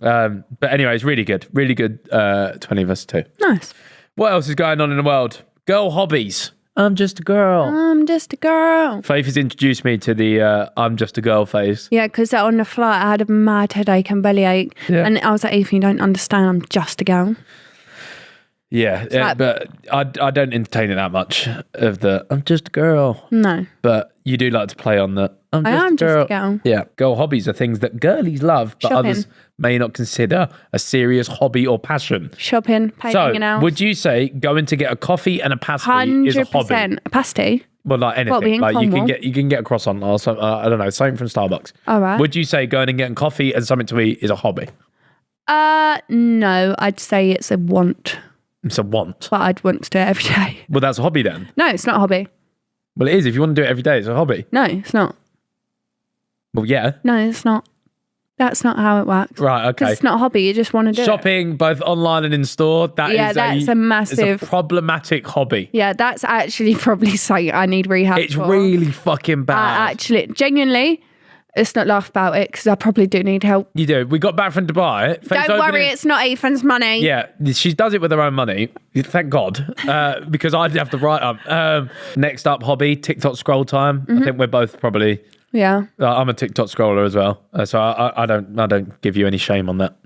But anyway, it's really good. Really good 20 vs 2. Nice. What else is going on in the world? Girl hobbies. I'm just a girl. I'm just a girl. Faith has introduced me to the I'm just a girl phase. Yeah, because on the flight I had a mad headache and bellyache. Yeah. And I was like, Ethan, you don't understand, I'm just a girl. Yeah, but I don't entertain it that much of the I'm just a girl. No. But you do like to play on the I'm just a girl. Yeah, girl hobbies are things that girlies love, but others may not consider a serious hobby or passion. Shopping, painting out. Would you say going to get a coffee and a pasty is a hobby? 100%. A pasty? Well, like anything. Like you can get a croissant or something, I don't know, something from Starbucks. All right. Would you say going and getting coffee and something to eat is a hobby? No, I'd say it's a want. It's a want. But I'd want to do it every day. Well, that's a hobby then. No, it's not a hobby. Well, it is. If you want to do it every day, it's a hobby. No, it's not. Well, yeah. No, it's not. That's not how it works. Right, okay. Because it's not a hobby, you just want to do Shopping, both online and in store, that's a massive... It's a problematic hobby. Yeah, that's actually probably something I need rehab It's really fucking bad. Actually, genuinely... Let's not laugh about it because I probably do need help. You do. We got back from Dubai. Don't worry, it's not Ethan's money. Yeah, she does it with her own money. Thank God. Because I'd have to write up. Next up, hobby, TikTok scroll time. I think we're both probably... Yeah. I'm a TikTok scroller as well. So I don't give you any shame on that.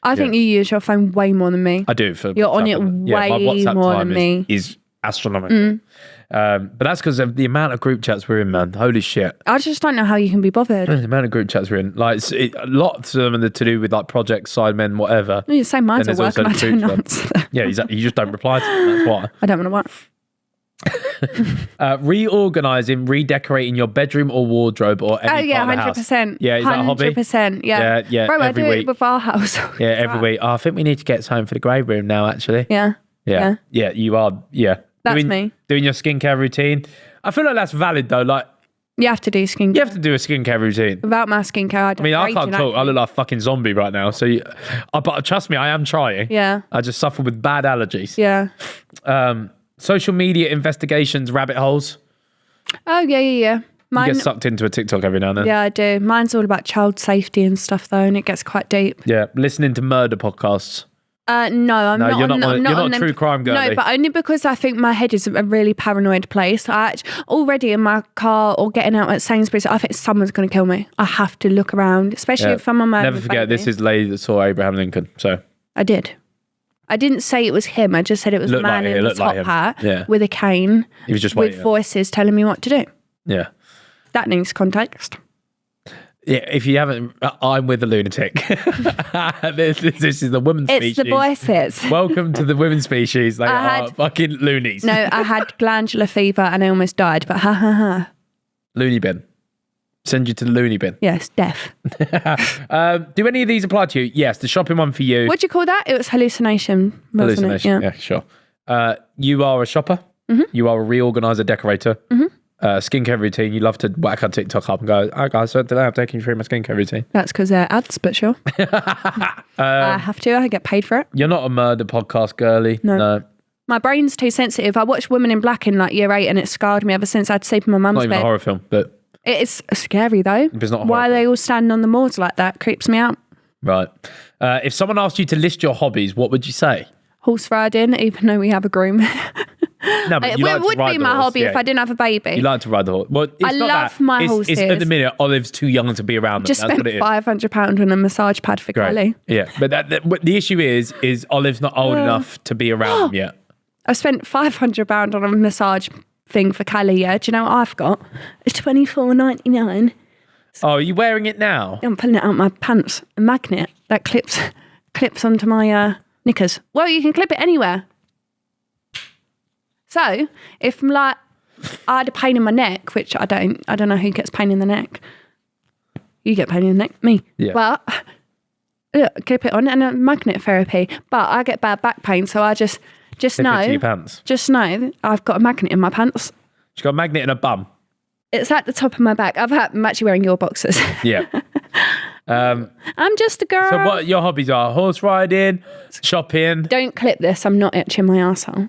I think you use your phone way more than me. I do. You're on it way more than me. Is astronomical. But that's because of the amount of group chats we're in, man. Holy shit. I just don't know how you can be bothered. The amount of group chats we're in. Like, lots of them are to do with like projects, sidemen, whatever. You say mine's at work and I don't answer. Yeah, exactly. You just don't reply to them. That's why. I don't want to work. Reorganizing, redecorating your bedroom or wardrobe or any part of the house. 100%. Yeah, is that a hobby? 100%. Yeah. Yeah. Bro, I do it with our house. Yeah, every week. Oh, I think we need to get something for the grey room now, actually. Yeah. Yeah, you are. Yeah. That's me. Doing your skincare routine. I feel like that's valid though. Like, you have to do skincare. You have to do a skincare routine. Without my skincare, I can't talk. I look like a fucking zombie right now. So, but trust me, I am trying. Yeah. I just suffer with bad allergies. Yeah. Social media investigations, rabbit holes. Oh, yeah. You get sucked into a TikTok every now and then. Yeah, I do. Mine's all about child safety and stuff though, and it gets quite deep. Yeah. Listening to murder podcasts. No, I'm not. You're not a true crime girl. No, but only because I think my head is a really paranoid place. Already in my car or getting out at Sainsbury's, I think someone's going to kill me. I have to look around, especially if I'm on my Never forget, this is the lady that saw Abraham Lincoln. So I did. I didn't say it was him. I just said it was a man in a top hat with a cane. He was just waiting. With voices telling me what to do. Yeah. That needs context. Yeah, if you haven't, I'm with a lunatic. This is the women's species. It's the voices. Welcome to the women's species. They are fucking loonies. No, I had glandular fever and I almost died, but ha. Loony bin. Send you to the loony bin. Yes, deaf. Do any of these apply to you? Yes, the shopping one for you. What do you call that? It was hallucination. Hallucination, yeah, sure. You are a shopper. Mm-hmm. You are a reorganizer, decorator. Mm-hmm. Skincare routine. You love to whack our TikTok up and go, "Hi guys, so today I'm taking you through my skincare routine." That's because they're ads, but sure. I have to. I get paid for it. You're not a murder podcast girly. No. My brain's too sensitive. I watched Women in Black in like year 8 and it scarred me ever since. I had to sleep in my mum's bed. Not even a horror film, but it is scary though. It's not. Why are they all standing on the moors like that? Creeps me out. Right. If someone asked you to list your hobbies, what would you say? Horse riding, even though we have a groom. No, but it would be my hobby if I didn't have a baby. You like to ride the horse. Well, I love my horses. At the minute, Olive's too young to be around them. Just spent £500 on a massage pad for Kelly. Yeah, but the issue is Olive's not old enough to be around them yet. I spent £500 on a massage thing for Kelly. Yeah, do you know what I've got? It's $24.99. Oh, are you wearing it now? I'm pulling it out my pants. A magnet that clips onto my knickers. Well, you can clip it anywhere. So, if I had a pain in my neck, which I don't know who gets pain in the neck. You get pain in the neck, me. Yeah. But, look, clip it on and a magnet therapy. But I get bad back pain, so I just know. It to your pants. Just know I've got a magnet in my pants. She's got a magnet in her bum. It's at the top of my back. I'm actually wearing your boxers. Yeah. I'm just a girl. So what your hobbies are? Horse riding, shopping. Don't clip this. I'm not itching my arsehole.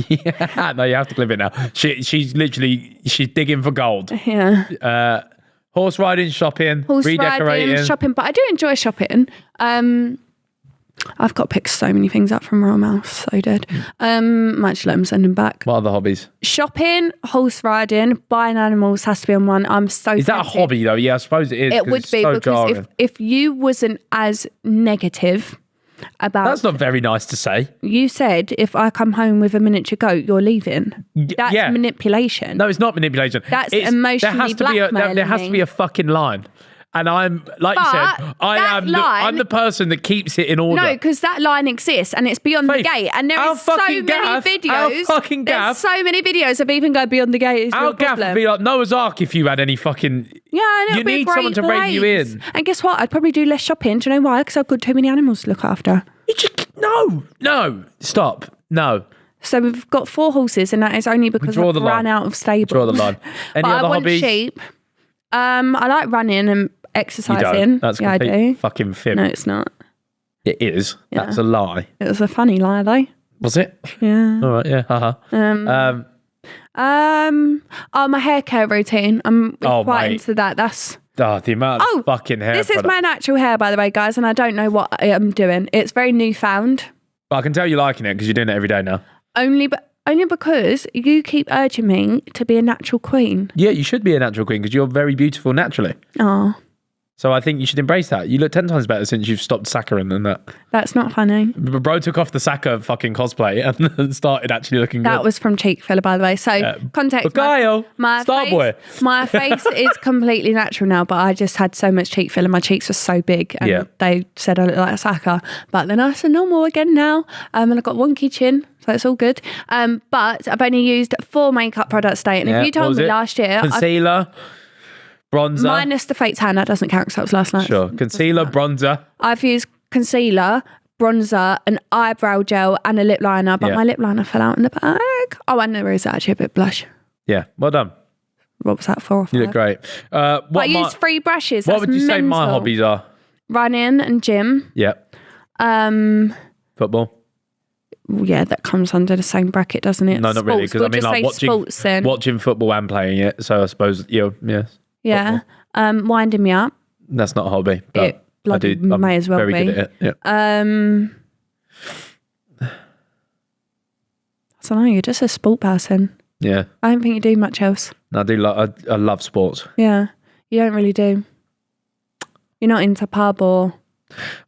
Yeah. No, you have to clip it now. She's digging for gold. Yeah. Horse riding, shopping, redecorating. Riding, shopping. But I do enjoy shopping. I've got to pick so many things up from Royal Mouse. So dead. Might just let them send them back. What other hobbies? Shopping, horse riding, buying animals has to be on one. I'm so. Is that a hobby though? Yeah, I suppose it is. It would be so because if you wasn't as negative about. That's not very nice to say. You said if I come home with a miniature goat, you're leaving. That's manipulation. No, it's not manipulation. That's emotionally blackmailing. There has to be a fucking line. And I'm, like you said, I'm the person that keeps it in order. No, because that line exists and it's beyond the gate. And there is so many videos. There's so many videos of even going beyond the gate. Our gaff would be like Noah's Ark if you had any fucking... Yeah, and you need someone to rein you in. And guess what? I'd probably do less shopping. Do you know why? Because I've got too many animals to look after. No, stop. No. So we've got 4 horses and that is only because I've run out of stable. Draw the line. Any other hobbies? I want sheep. I like running and exercising. You don't. That's I do. Fucking fib. No, it's not. It is. Yeah. That's a lie. It was a funny lie though. Was it? Yeah. All right. Yeah. Haha. My hair care routine. I'm quite into that. That's the amount of fucking hair. This is my natural hair, by the way, guys, and I don't know what I'm doing. It's very newfound. But I can tell you're liking it because you're doing it every day now. Only because you keep urging me to be a natural queen. Yeah, you should be a natural queen because you're very beautiful naturally. Oh. So I think you should embrace that. You look 10 times better since you've stopped saccharine than that. That's not funny. Bro took off the Saka fucking cosplay and started actually looking good. That was from Cheek Filler, by the way. So context. My face is completely natural now, but I just had so much cheek filler. My cheeks were so big and they said I look like a Saka. But they're nice and normal again now. And I've got wonky chin. So it's all good. But I've only used 4 makeup products today. And if you told me last year... Concealer, bronzer. Minus the fake tan. That doesn't count because that was last night. Sure. Concealer, bronzer. I've used concealer, bronzer, an eyebrow gel and a lip liner. But my lip liner fell out in the bag. Oh, and there is actually a bit of blush. Yeah. Well done. What was that, 4 or 5? You look great. I use 3 brushes. What would you say my hobbies are? Running and gym. Yeah. Football. Yeah, that comes under the same bracket, doesn't it? No, not really. Because watching football and playing it. So I suppose, yes. Yeah. Winding me up. That's not a hobby. But I do. May as well very be. Good at it. Yeah. I don't know. You're just a sport person. Yeah. I don't think you do much else. I do. I love sports. Yeah. You don't really do. You're not into pub or...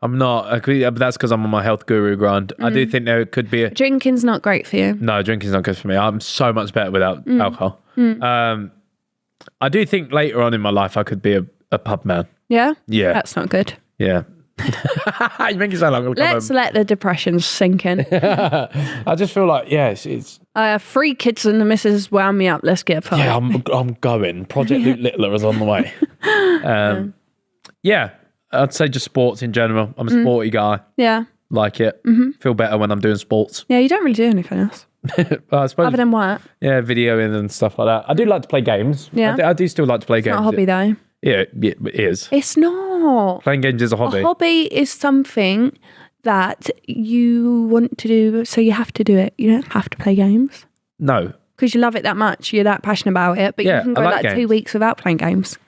I'm not, but that's because I'm on my health guru grind. I do think there could be drinking's not great for you. No, drinking's not good for me. I'm so much better without alcohol. I do think later on in my life I could be a pub man. Yeah? Yeah. That's not good. Yeah. You make it sound like let's let the depression sink in. I just feel like, it's I have 3 kids and the missus wound me up. Let's get a pub. Yeah, I'm going. Project Luke Littler is on the way. Yeah. I'd say just sports in general. I'm a sporty guy. Yeah. Like it. Feel better when I'm doing sports. Yeah, you don't really do anything else. I suppose. Other than what? Yeah, videoing and stuff like that. I do like to play games. Yeah. I do still like to play games. It's not a hobby though. Yeah, it is. It's not. Playing games is a hobby. A hobby is something that you want to do, so you have to do it. You don't have to play games. No. Because you love it that much. You're that passionate about it. But you can go like 2 weeks without playing games.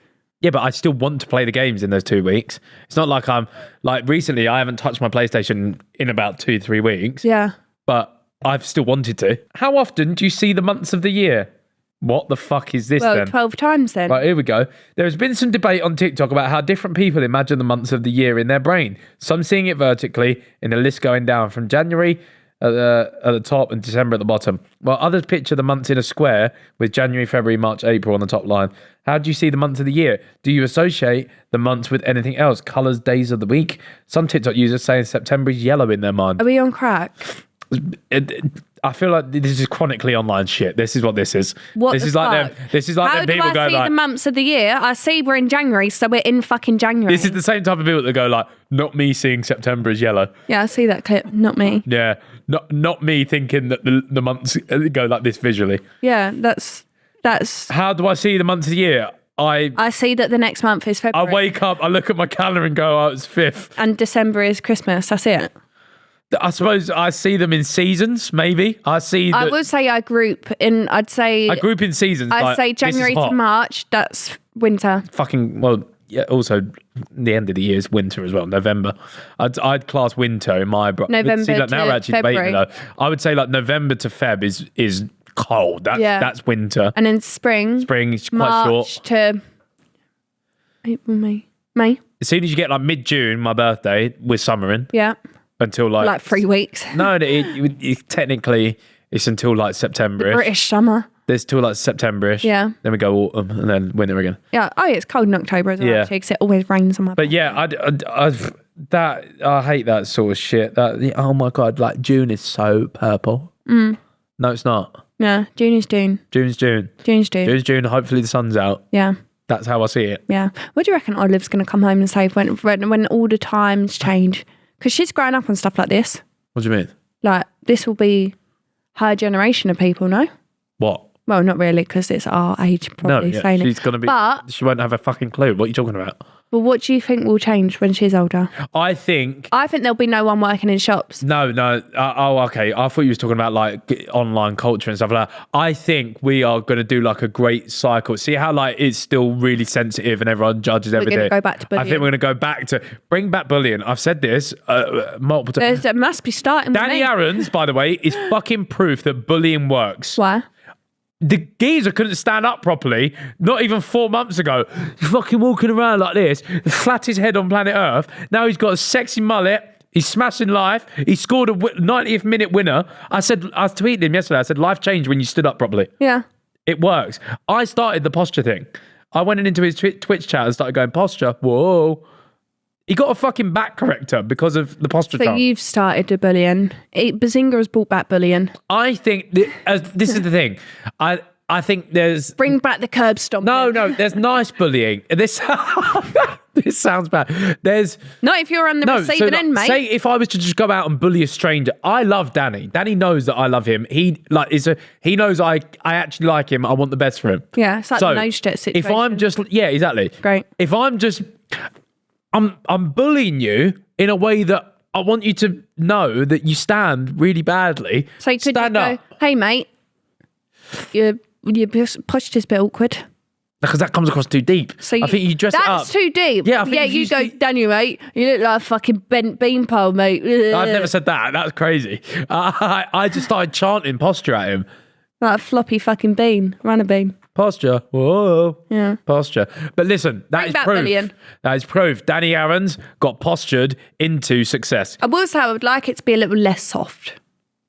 Yeah, but I still want to play the games in those 2 weeks. It's not like recently I haven't touched my PlayStation in about 2-3 weeks. Yeah. But I've still wanted to. How often do you see the months of the year? What the fuck is this then? Well, 12 times then. Right, here we go. There has been some debate on TikTok about how different people imagine the months of the year in their brain. Some seeing it vertically, in a list going down from January at the top and December at the bottom, while others picture the months in a square with January, February, March, April on the top line. How do you see the months of the year? Do you associate the months with anything else? Colours, days of the week? Some TikTok users saying September is yellow in their mind. Are we on crack? I feel like this is chronically online shit. This is what this is. What this the is fuck? like them. This is like How them people do I go see like the months of the year? I see we're in January, so we're in fucking January. This is the same type of people that go like, not me seeing September as yellow. Yeah, I see that clip. Not me. Yeah, not me thinking that the months go like this visually. Yeah, that's. How do I see the months of the year? I see that the next month is February. I wake up, I look at my calendar and go, it's 5th. And December is Christmas. That's it. I suppose I see them in seasons, maybe. I would say I group in, I group in seasons. I'd say January to March, that's winter. also the end of the year is winter as well, November. I'd class winter in my... November see, like, now we're actually February. debating, though. I would say like November to Feb is cold. That's winter. And then spring is quite March short. to April, May. As soon as you get like mid-June, my birthday, we're summering. Yeah. Until like 3 weeks. No, it technically it's until like September-ish. British summer. There's till like September-ish. Yeah. Then we go autumn and then winter again. Yeah. Oh, it's cold in October as well, actually, because it always rains on my But yeah, I hate that sort of shit. Oh my God, like June is so purple. No, it's not. Yeah, June is June. June's June. June's June. June's June. Hopefully the sun's out. Yeah. That's how I see it. Yeah. What do you reckon Olive's going to come home and say when all the times change? Because she's growing up on stuff like this. What do you mean? Like, this will be her generation of people, no? What? Well, not really, because it's our age probably saying she's going to be... But she won't have a fucking clue. What are you talking about? But what do you think will change when she's older? I think there'll be no one working in shops. No. Okay. I thought you was talking about like online culture and stuff like that. I think we are going to do like a great cycle. See how like it's still really sensitive and everyone judges everything. We're going to go back to bullying. I think we're going to go back to bring back bullying. I've said this multiple times. There must be starting. Danny Aaron's, by the way, is fucking proof that bullying works. Why? The geezer couldn't stand up properly, not even 4 months ago. He's fucking walking around like this, the flattest head on planet Earth. Now he's got a sexy mullet. He's smashing life. He scored a 90th minute winner. I tweeted him yesterday. I said, life changed when you stood up properly. Yeah. It works. I started the posture thing. I went into his Twitch chat and started going, posture. Whoa. He got a fucking back corrector because of the posture chart. So you've started the bullying. Bazinga has brought back bullying. I think this is the thing. I think there's... Bring back the curb stomping. No, there's nice bullying. This sounds bad. There's... Not if you're on the receiving end, mate. Say if I was to just go out and bully a stranger. I love Danny. Danny knows that I love him. He knows I actually like him. I want the best for him. Yeah, it's like the nose jet situation. If I'm just... Yeah, exactly. Great. If I'm just... I'm bullying you in a way that I want you to know that you stand really badly. So could you go, hey mate, your posture's a bit awkward. Because that comes across too deep. So I think you dress it up. That's too deep. Yeah, you go, Daniel, mate, you look like a fucking bent beanpole, mate. I've never said that. That's crazy. I just started chanting posture at him. Like a floppy fucking bean, runner bean. Posture. Whoa. Yeah. Posture. But listen, that is proof. Million. That is proof. Danny Aaron's got postured into success. I will say I would like it to be a little less soft.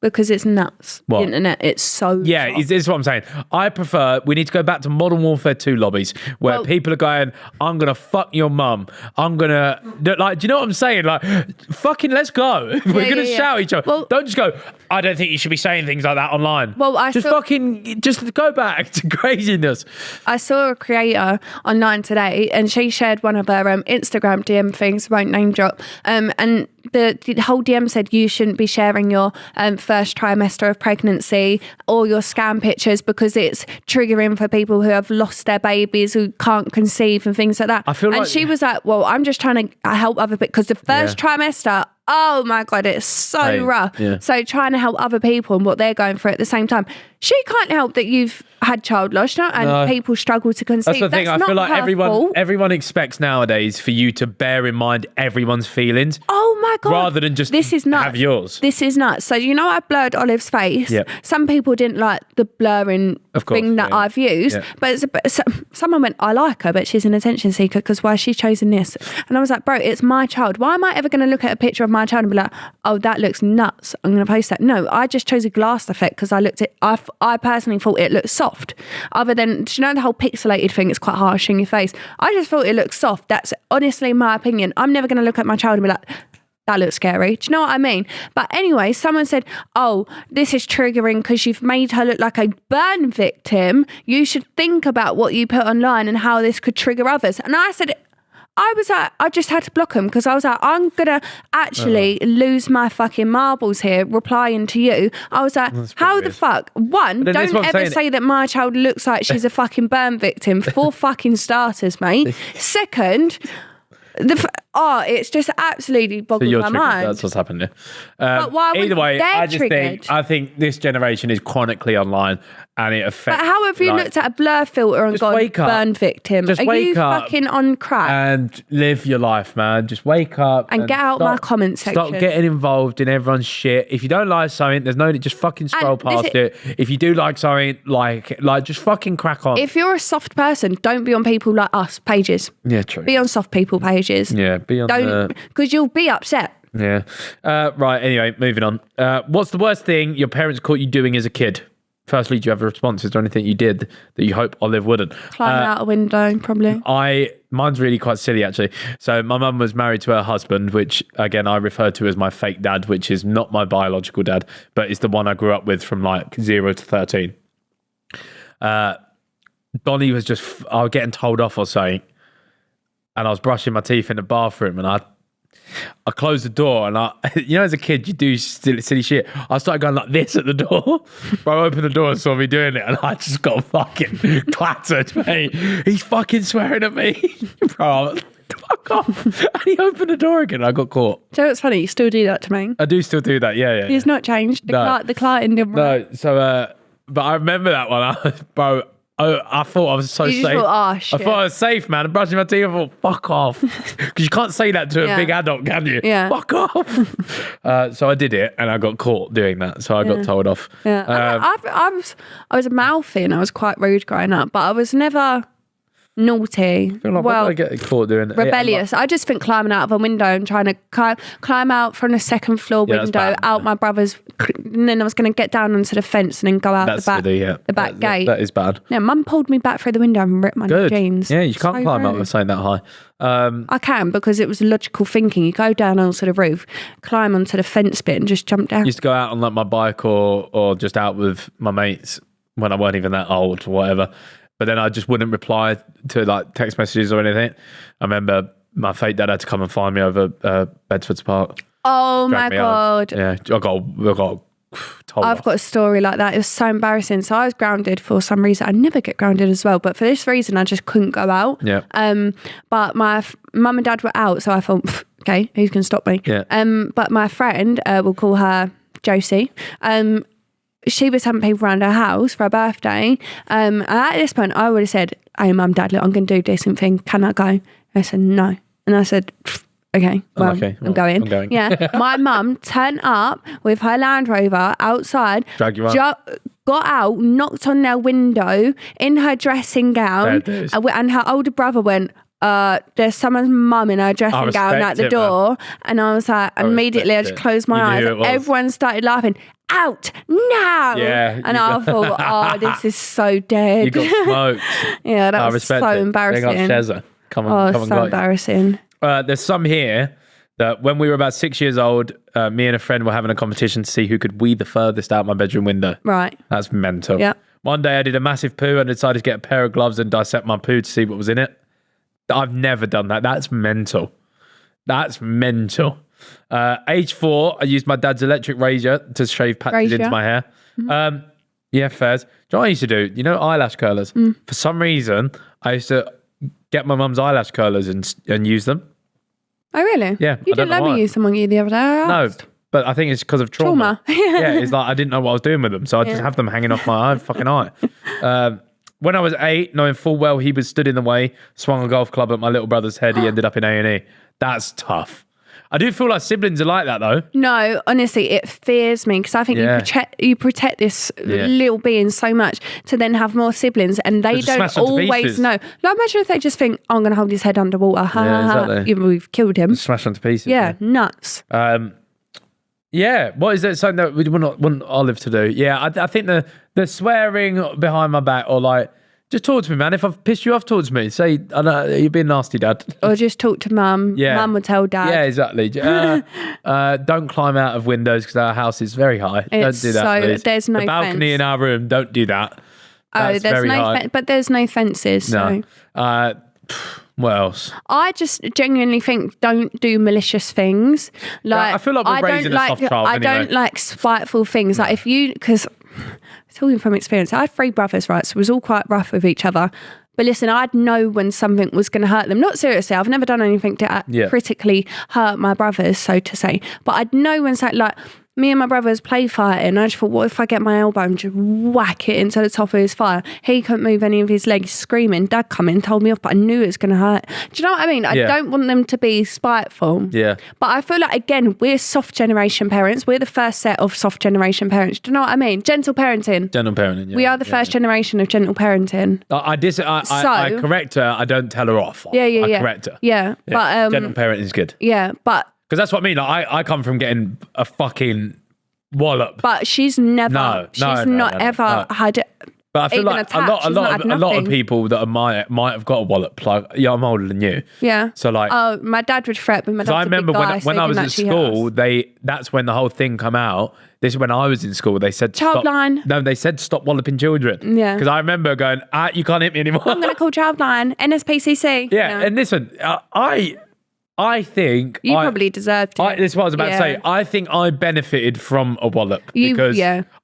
Because it's nuts. What? The internet, it's so yeah, this is what I'm saying. I prefer, we need to go back to Modern Warfare 2 lobbies where people are going, I'm going to fuck your mum. I'm going to, like, do you know what I'm saying? Like, fucking let's go. We're going to shout each other. Well, don't just go, I don't think you should be saying things like that online. Well, just go back to craziness. I saw a creator online today and she shared one of her Instagram DM things, won't name drop, and the whole DM said you shouldn't be sharing your first trimester of pregnancy or your scan pictures because it's triggering for people who have lost their babies, who can't conceive and things like that. And she was like, well, I'm just trying to help other people because the first trimester, oh my God, it's so rough. Yeah. So trying to help other people and what they're going through at the same time. She can't help that you've had child loss, and people struggle to conceive. That's the thing. I feel like everyone expects nowadays for you to bear in mind everyone's feelings. Oh my God. Rather than just have yours. This is nuts. So you know I blurred Olive's face? Yep. Some people didn't like the blurring thing that I've used. Yep. But someone went, I like her, but she's an attention seeker because why she's chosen this. And I was like, bro, it's my child. Why am I ever going to look at a picture of my child and be like, oh, that looks nuts, I'm going to post that? No, I just chose a glass effect because I personally thought it looked soft. Other than, do you know the whole pixelated thing? It's quite harsh in your face. I just thought it looked soft. That's honestly my opinion. I'm never going to look at my child and be like, that looks scary. Do you know what I mean? But anyway, someone said, oh, this is triggering because you've made her look like a burn victim. You should think about what you put online and how this could trigger others. And I said, I was like, I just had to block him because I was like, I'm going to actually lose my fucking marbles here replying to you. I was like, how the fuck? One, don't ever say that my child looks like she's a fucking burn victim for fucking starters, mate. Second, it's just absolutely boggling my mind. That's what's happened here. But why either way, triggered? I think this generation is chronically online, and it affects. But how have you looked at a blur filter and gone burn victim? Just wake up fucking on crack? And live your life, man. Just wake up and get out my comment section. Stop getting involved in everyone's shit. If you don't like something, there's no need. Just fucking scroll past it. If you do like something, like just fucking crack on. If you're a soft person, don't be on people like us pages. Yeah, true. Be on soft people pages. Yeah, be on. Because you'll be upset. Yeah. Right. Anyway, moving on. What's the worst thing your parents caught you doing as a kid? Firstly, do you have a response? Is there anything you did that you hope Olive wouldn't? Climb out a window, probably. Mine's really quite silly, actually. So my mum was married to her husband, which, again, I refer to as my fake dad, which is not my biological dad, but it's the one I grew up with from like 0 to 13. Bonnie was just, I was getting told off or something, and I was brushing my teeth in the bathroom, and I closed the door, and as a kid, you do silly shit. I started going like this at the door. Bro opened the door and saw me doing it, and I just got fucking clattered, mate. He's fucking swearing at me. Bro, fuck off. And he opened the door again, and I got caught. So it's funny, you still do that to me. I do still do that, yeah. He's not changed. The client didn't. No, so, but I remember that one, bro. I thought I was so safe. I thought I was safe, man. I'm brushing my teeth. I thought, fuck off. Because you can't say that to a big adult, can you? Yeah. Fuck off. So I did it, and I got caught doing that. So I got told off. Yeah. I was a mouthy, and I was quite rude growing up, but I was never naughty. I feel like I get caught doing it. Rebellious. I just think climbing out of a window and trying to climb out from a second floor window out my brother's, and then I was going to get down onto the fence and then go out the back gate. That is bad. Yeah, Mum pulled me back through the window and ripped my jeans. Yeah, you can't climb out with something that high. I can, because it was logical thinking. You go down onto the roof, climb onto the fence bit and just jump down. I used to go out on like my bike or just out with my mates when I weren't even that old or whatever. But then I just wouldn't reply to like text messages or anything. I remember my fake dad had to come and find me over Bedford's Park. Oh my God. Yeah, I got told I've got a story like that. It was so embarrassing. So I was grounded for some reason. I never get grounded as well, but for this reason, I just couldn't go out. Yeah. But my mum and dad were out, so I thought, okay, who's going to stop me? Yeah. But my friend, we'll call her Josie, she was having people around her house for her birthday. And at this point, I would have said, hey, Mum, Dad, look, I'm going to do a decent thing. Can I go? I said, no. And I said, okay, well, I'm going. Yeah. My mum turned up with her Land Rover outside. Drag you up. Got out, knocked on their window in her dressing gown. And her older brother went, there's someone's mum in her dressing gown at the door. Man. And I was like, immediately I just closed my eyes. Everyone started laughing. Out now! Yeah, and I thought, oh, this is so dead. You got smoked. Yeah, that was so embarrassing. Come on, so embarrassing. There's some here that when we were about 6 years old, me and a friend were having a competition to see who could wee the furthest out my bedroom window. Right. That's mental. Yeah. One day I did a massive poo and decided to get a pair of gloves and dissect my poo to see what was in it. I've never done that. That's mental. Age 4, I used my dad's electric razor to shave patches into my hair. Mm-hmm. Yeah, fairs. Do you know what I used to do? You know, eyelash curlers. For some reason, I used to get my mum's eyelash curlers and use them. Oh, really? Yeah. You didn't let me use them on you the other day. No, but I think it's because of trauma. Yeah, it's like I didn't know what I was doing with them, so I just have them hanging off my fucking eye. When I was 8, knowing full well he was stood in the way, swung a golf club at my little brother's head, he ended up in A&E. That's tough. I do feel like siblings are like that, though. No, honestly, it fears me because I think you protect this little being so much to then have more siblings and they don't always know. Like, imagine if they just think, oh, I'm going to hold his head underwater. Exactly. We've killed him. Smash onto pieces. Yeah, nuts. Yeah, what is it? Something that we want Olive to do? Yeah, I think the swearing behind my back or like, just talk to me, man. If I've pissed you off, talk to me. Say, I know you're being nasty, Dad. Or just talk to Mum. Yeah. Mum would tell Dad. Yeah, exactly. Don't climb out of windows because our house is very high. Don't do that, please. There's no the balcony fence. In our room, don't do that. That's there's no fence, but there's no fences. No. So. What else? I just genuinely think don't do malicious things. Like I feel like we're raising a soft child. I don't like spiteful things. Like if you, because talking from experience, I had 3 brothers, right? So it was all quite rough with each other. But listen, I'd know when something was going to hurt them. Not seriously, I've never done anything to critically hurt my brothers, so to say. But I'd know when something like, me and my brothers play fighting. I just thought, what if I get my elbow and just whack it into the top of his thigh? He couldn't move any of his legs, screaming. Dad come in, told me off, but I knew it was going to hurt. Do you know what I mean? I don't want them to be spiteful. Yeah. But I feel like, again, we're soft generation parents. We're the first set of soft generation parents. Do you know what I mean? Gentle parenting. Gentle parenting, yeah. We are the first generation of gentle parenting. I correct her. I don't tell her off. Yeah. I correct her. Yeah. But gentle parenting is good. Yeah, but... Because that's what I mean. Like, I come from getting a fucking wallop. But she's never, ever had it. But I feel like a lot of people that might have got a wallop. Like, I'm older than you. Yeah. So like, my dad would fret, but my dad's I remember a big guy, when I was at school, that's when the whole thing come out. This is when I was in school. They said Childline. No, they said stop walloping children. Yeah. Because I remember going, you can't hit me anymore. I'm going to call Childline, NSPCC. Yeah. And listen, I think you probably deserved it. This is what I was about to say. I think I benefited from a wallop because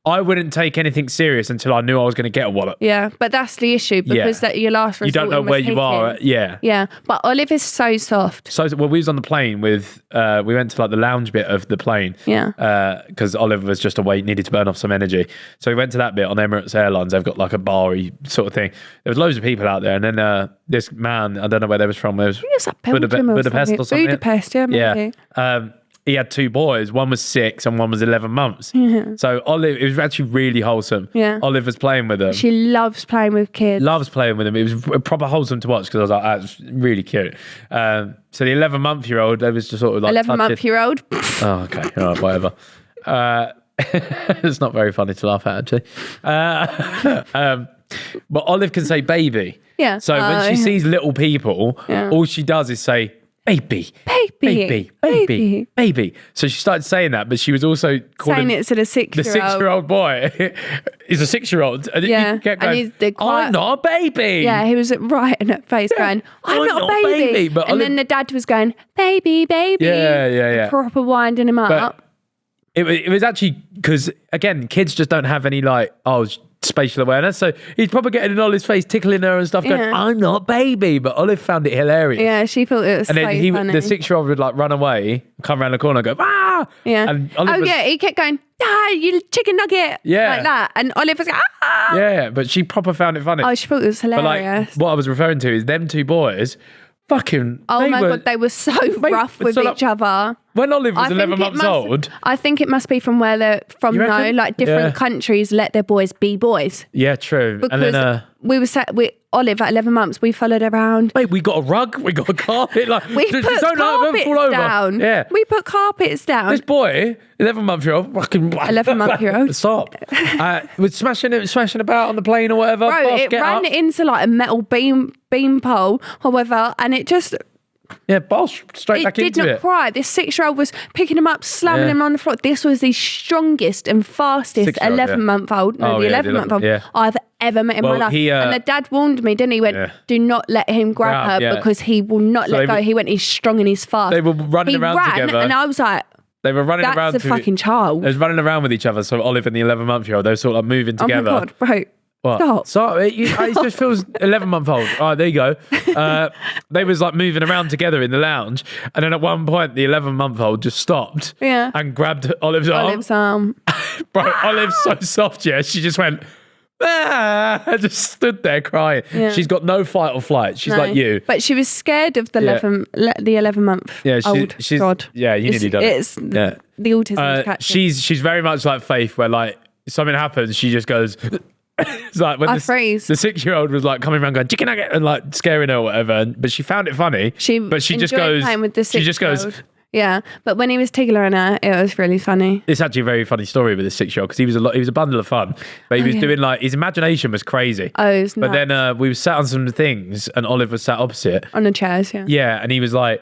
I wouldn't take anything serious until I knew I was going to get a wallop. Yeah, but that's the issue because that your last resort. You don't know where you are. Yeah. Yeah, but Olive is so soft. So we was on the plane with. We went to like the lounge bit of the plane. Yeah. Because Olive was just away, needed to burn off some energy. So we went to that bit on Emirates Airlines. They've got like a bar-y sort of thing. There was loads of people out there, and then this man, I don't know where they was from. It was Budapest or something. Budapest, yeah, maybe. Yeah. He had two boys. One was 6 and one was 11 months. So Olive, it was actually really wholesome. Yeah. Olive was playing with them. She loves playing with kids. Loves playing with them. It was proper wholesome to watch because I was like, it's really cute. So the 11-month-year-old, they was just sort of like 11-month-year-old. Oh, okay. All right, whatever. It's not very funny to laugh at, actually. But Olive can say baby. Yeah. So when she sees little people, all she does is say, baby. So she started saying that, but she was also saying it to the 6-year-old. The 6-year-old boy is a 6-year-old. And he kept going, I'm not a baby. Yeah, he was right in her face going, I'm not a baby. And then the dad was going, baby. Yeah. Proper winding him up. It was actually, because again, kids just don't have any spatial awareness, so he's probably getting in Olive's face, tickling her and stuff, going, I'm not a baby. But Olive found it hilarious. Yeah, she thought it was funny. And then the 6-year-old would like run away, come around the corner and go, ah! Yeah. And Olive he kept going, you chicken nugget. Yeah. Like that. And Olive was like, ah! Yeah, but she proper found it funny. Oh, she thought it was hilarious. But what I was referring to is them two boys, fucking... Oh my God, they were so rough with each other. When Olive was 11 months old... I think it must be from where they're from, though. Like, different countries let their boys be boys. Yeah, true. Because and then, we were set with Olive at 11 months. We followed her around. Mate, we got a rug. We got a carpet. Like, we put carpets down. Yeah. We put carpets down. This boy, 11-month-year-old, fucking... 11-month-year-old. Stop. Was smashing about on the plane or whatever. Bro, it ran into like a metal beam pole, however, and it just... Yeah, boss, straight back into it. It did not cry. This 6-year-old was picking him up, slamming him on the floor. This was the strongest and fastest 11-month-old, 11-month-old I've ever met in my life. And the dad warned me, didn't he? He went, do not let him grab her because he will not let go. He went, he's strong and he's fast. They were running around together. And I was like, they were running around. That's a fucking child. They was running around with each other. So Olive and the 11-month-year-old, they were sort of like moving together. Oh my God, bro. What? Stop. It just feels 11-month-old. All right, there you go. They was like moving around together in the lounge, and then at one point the 11-month-old just stopped and grabbed Olive's arm. Bro, Olive's so soft, she just went, just stood there crying. Yeah. She's got no fight or flight. She's like you. But she was scared of the 11-month old. God. Yeah, you nearly done it. It's the autism catching. She's very much like Faith, where like something happens, she just goes... It's like when the 6-year-old was like coming around going chicken nugget and like scaring her or whatever, but she found it funny. She just goes. She just goes. Yeah, but when he was tickling her, it was really funny. It's actually a very funny story with this 6-year-old because he was a bundle of fun, but he was doing like his imagination was crazy. Oh, it was but nuts. then we were sat on some things and Olive was sat opposite on the chairs. Yeah, and he was like,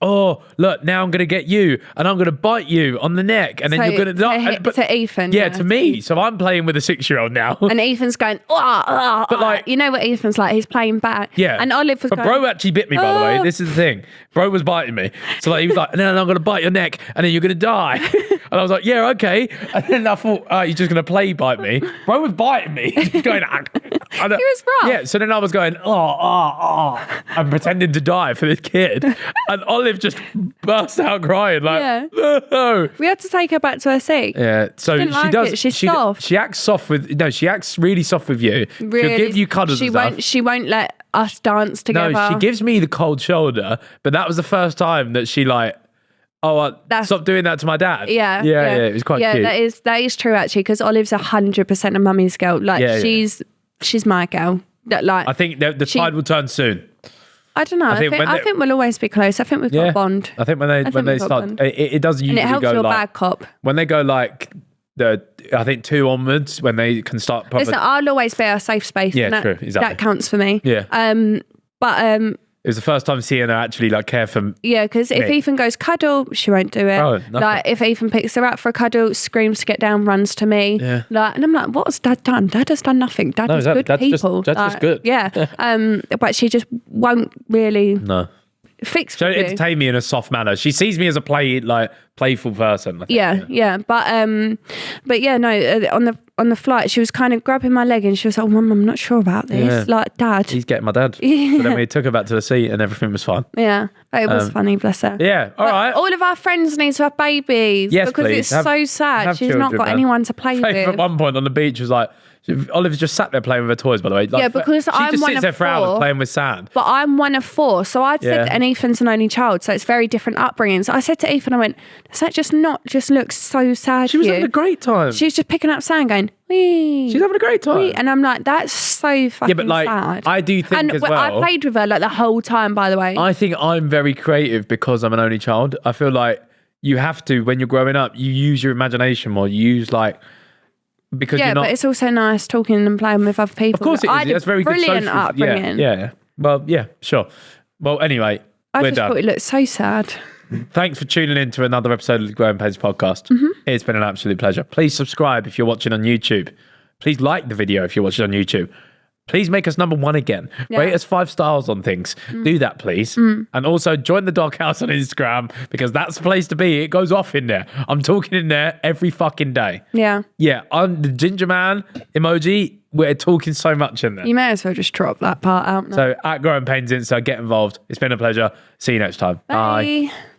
oh, look, now I'm going to get you and I'm going to bite you on the neck. And then you're going to Ethan. Yeah, to me. So I'm playing with a 6-year-old now. And Ethan's going, but like, you know what Ethan's like? He's playing back. Yeah. And Olive was going, bro actually bit me, by the way. This is the thing. Bro was biting me. So like, he was like, and then I'm going to bite your neck and then you're going to die. And I was like, yeah, okay. And then I thought, you're just going to play bite me. Bro was biting me. He's going, He was rough. Yeah, so then I was going, I'm pretending to die for this kid. And Olive just burst out crying like, no. We had to take her back to her seat. Yeah, so she does. It. She's soft. She acts soft she acts really soft with you. Really, she'll give you cuddles and stuff. She won't let us dance together. No, she gives me the cold shoulder, but that was the first time that she like, stop doing that to my dad. Yeah. It was quite cute. Yeah, that is true actually, because Olive's 100% a mummy's girl. Like she's my girl. Like I think the tide will turn soon. I don't know. I think we'll always be close. I think we've got a bond. I think when they start, it does usually and it helps go your like bad cop. when they go like I think 2 onwards when they can start. Listen, I'll always be a safe space. Yeah, and true. Exactly. That counts for me. Yeah. But it was the first time seeing her actually like care for me. Yeah, because if Ethan goes cuddle, she won't do it. Oh, like if Ethan picks her up for a cuddle, screams to get down, runs to me. Yeah. Like, and I'm like, what has Dad done? Dad has done nothing. Dad is good people. That's just good. Yeah. But she just won't really fix. She don't entertain me in a soft manner. She sees me as a playful person. I think, yeah. But yeah, no. On the flight, she was kind of grabbing my leg and she was like, "Oh, Mum, I'm not sure about this." Yeah. Like, Dad, he's getting my dad. Yeah. But then we took her back to the seat and everything was fine. Yeah, it was funny, bless her. Yeah, all right. All of our friends need to have babies. Yes, because please. it's so sad. She's not got anyone to play with. At one point on the beach was like, Oliver's just sat there playing with her toys, by the way. Like, because I'm she just one sits of there for hours 4, playing with sand. But I'm one of 4, so I'd said, and Ethan's an only child, so it's very different upbringings. I said to Ethan, I went, does that just looks so sad? She was having a great time. She was just picking up sand, going, wee. She's having a great time. Wee. And I'm like, that's so fucking sad. I do think as well. I played with her like the whole time, by the way. I think I'm very creative because I'm an only child. I feel like you have to, when you're growing up, you use your imagination more. You use because you're not... but it's also nice talking and playing with other people. Of course it is. That's very good. Brilliant upbringing. Yeah. Well, yeah, sure. Well, anyway, I we're just done. thought it looked so sad. Thanks for tuning in to another episode of the Growing Paynes podcast. It's been an absolute pleasure. Please subscribe if you're watching on YouTube. Please like the video if you're watching on YouTube. Please make us number 1 again. Yeah. Rate us 5 stars on things. Do that, please. And also join the Doghouse on Instagram because that's the place to be. It goes off in there. I'm talking in there every fucking day. Yeah. Yeah, I'm the ginger man emoji. We're talking so much in there. You may as well just drop that part out now. So at Growing Paynes Insta, get involved. It's been a pleasure. See you next time. Bye.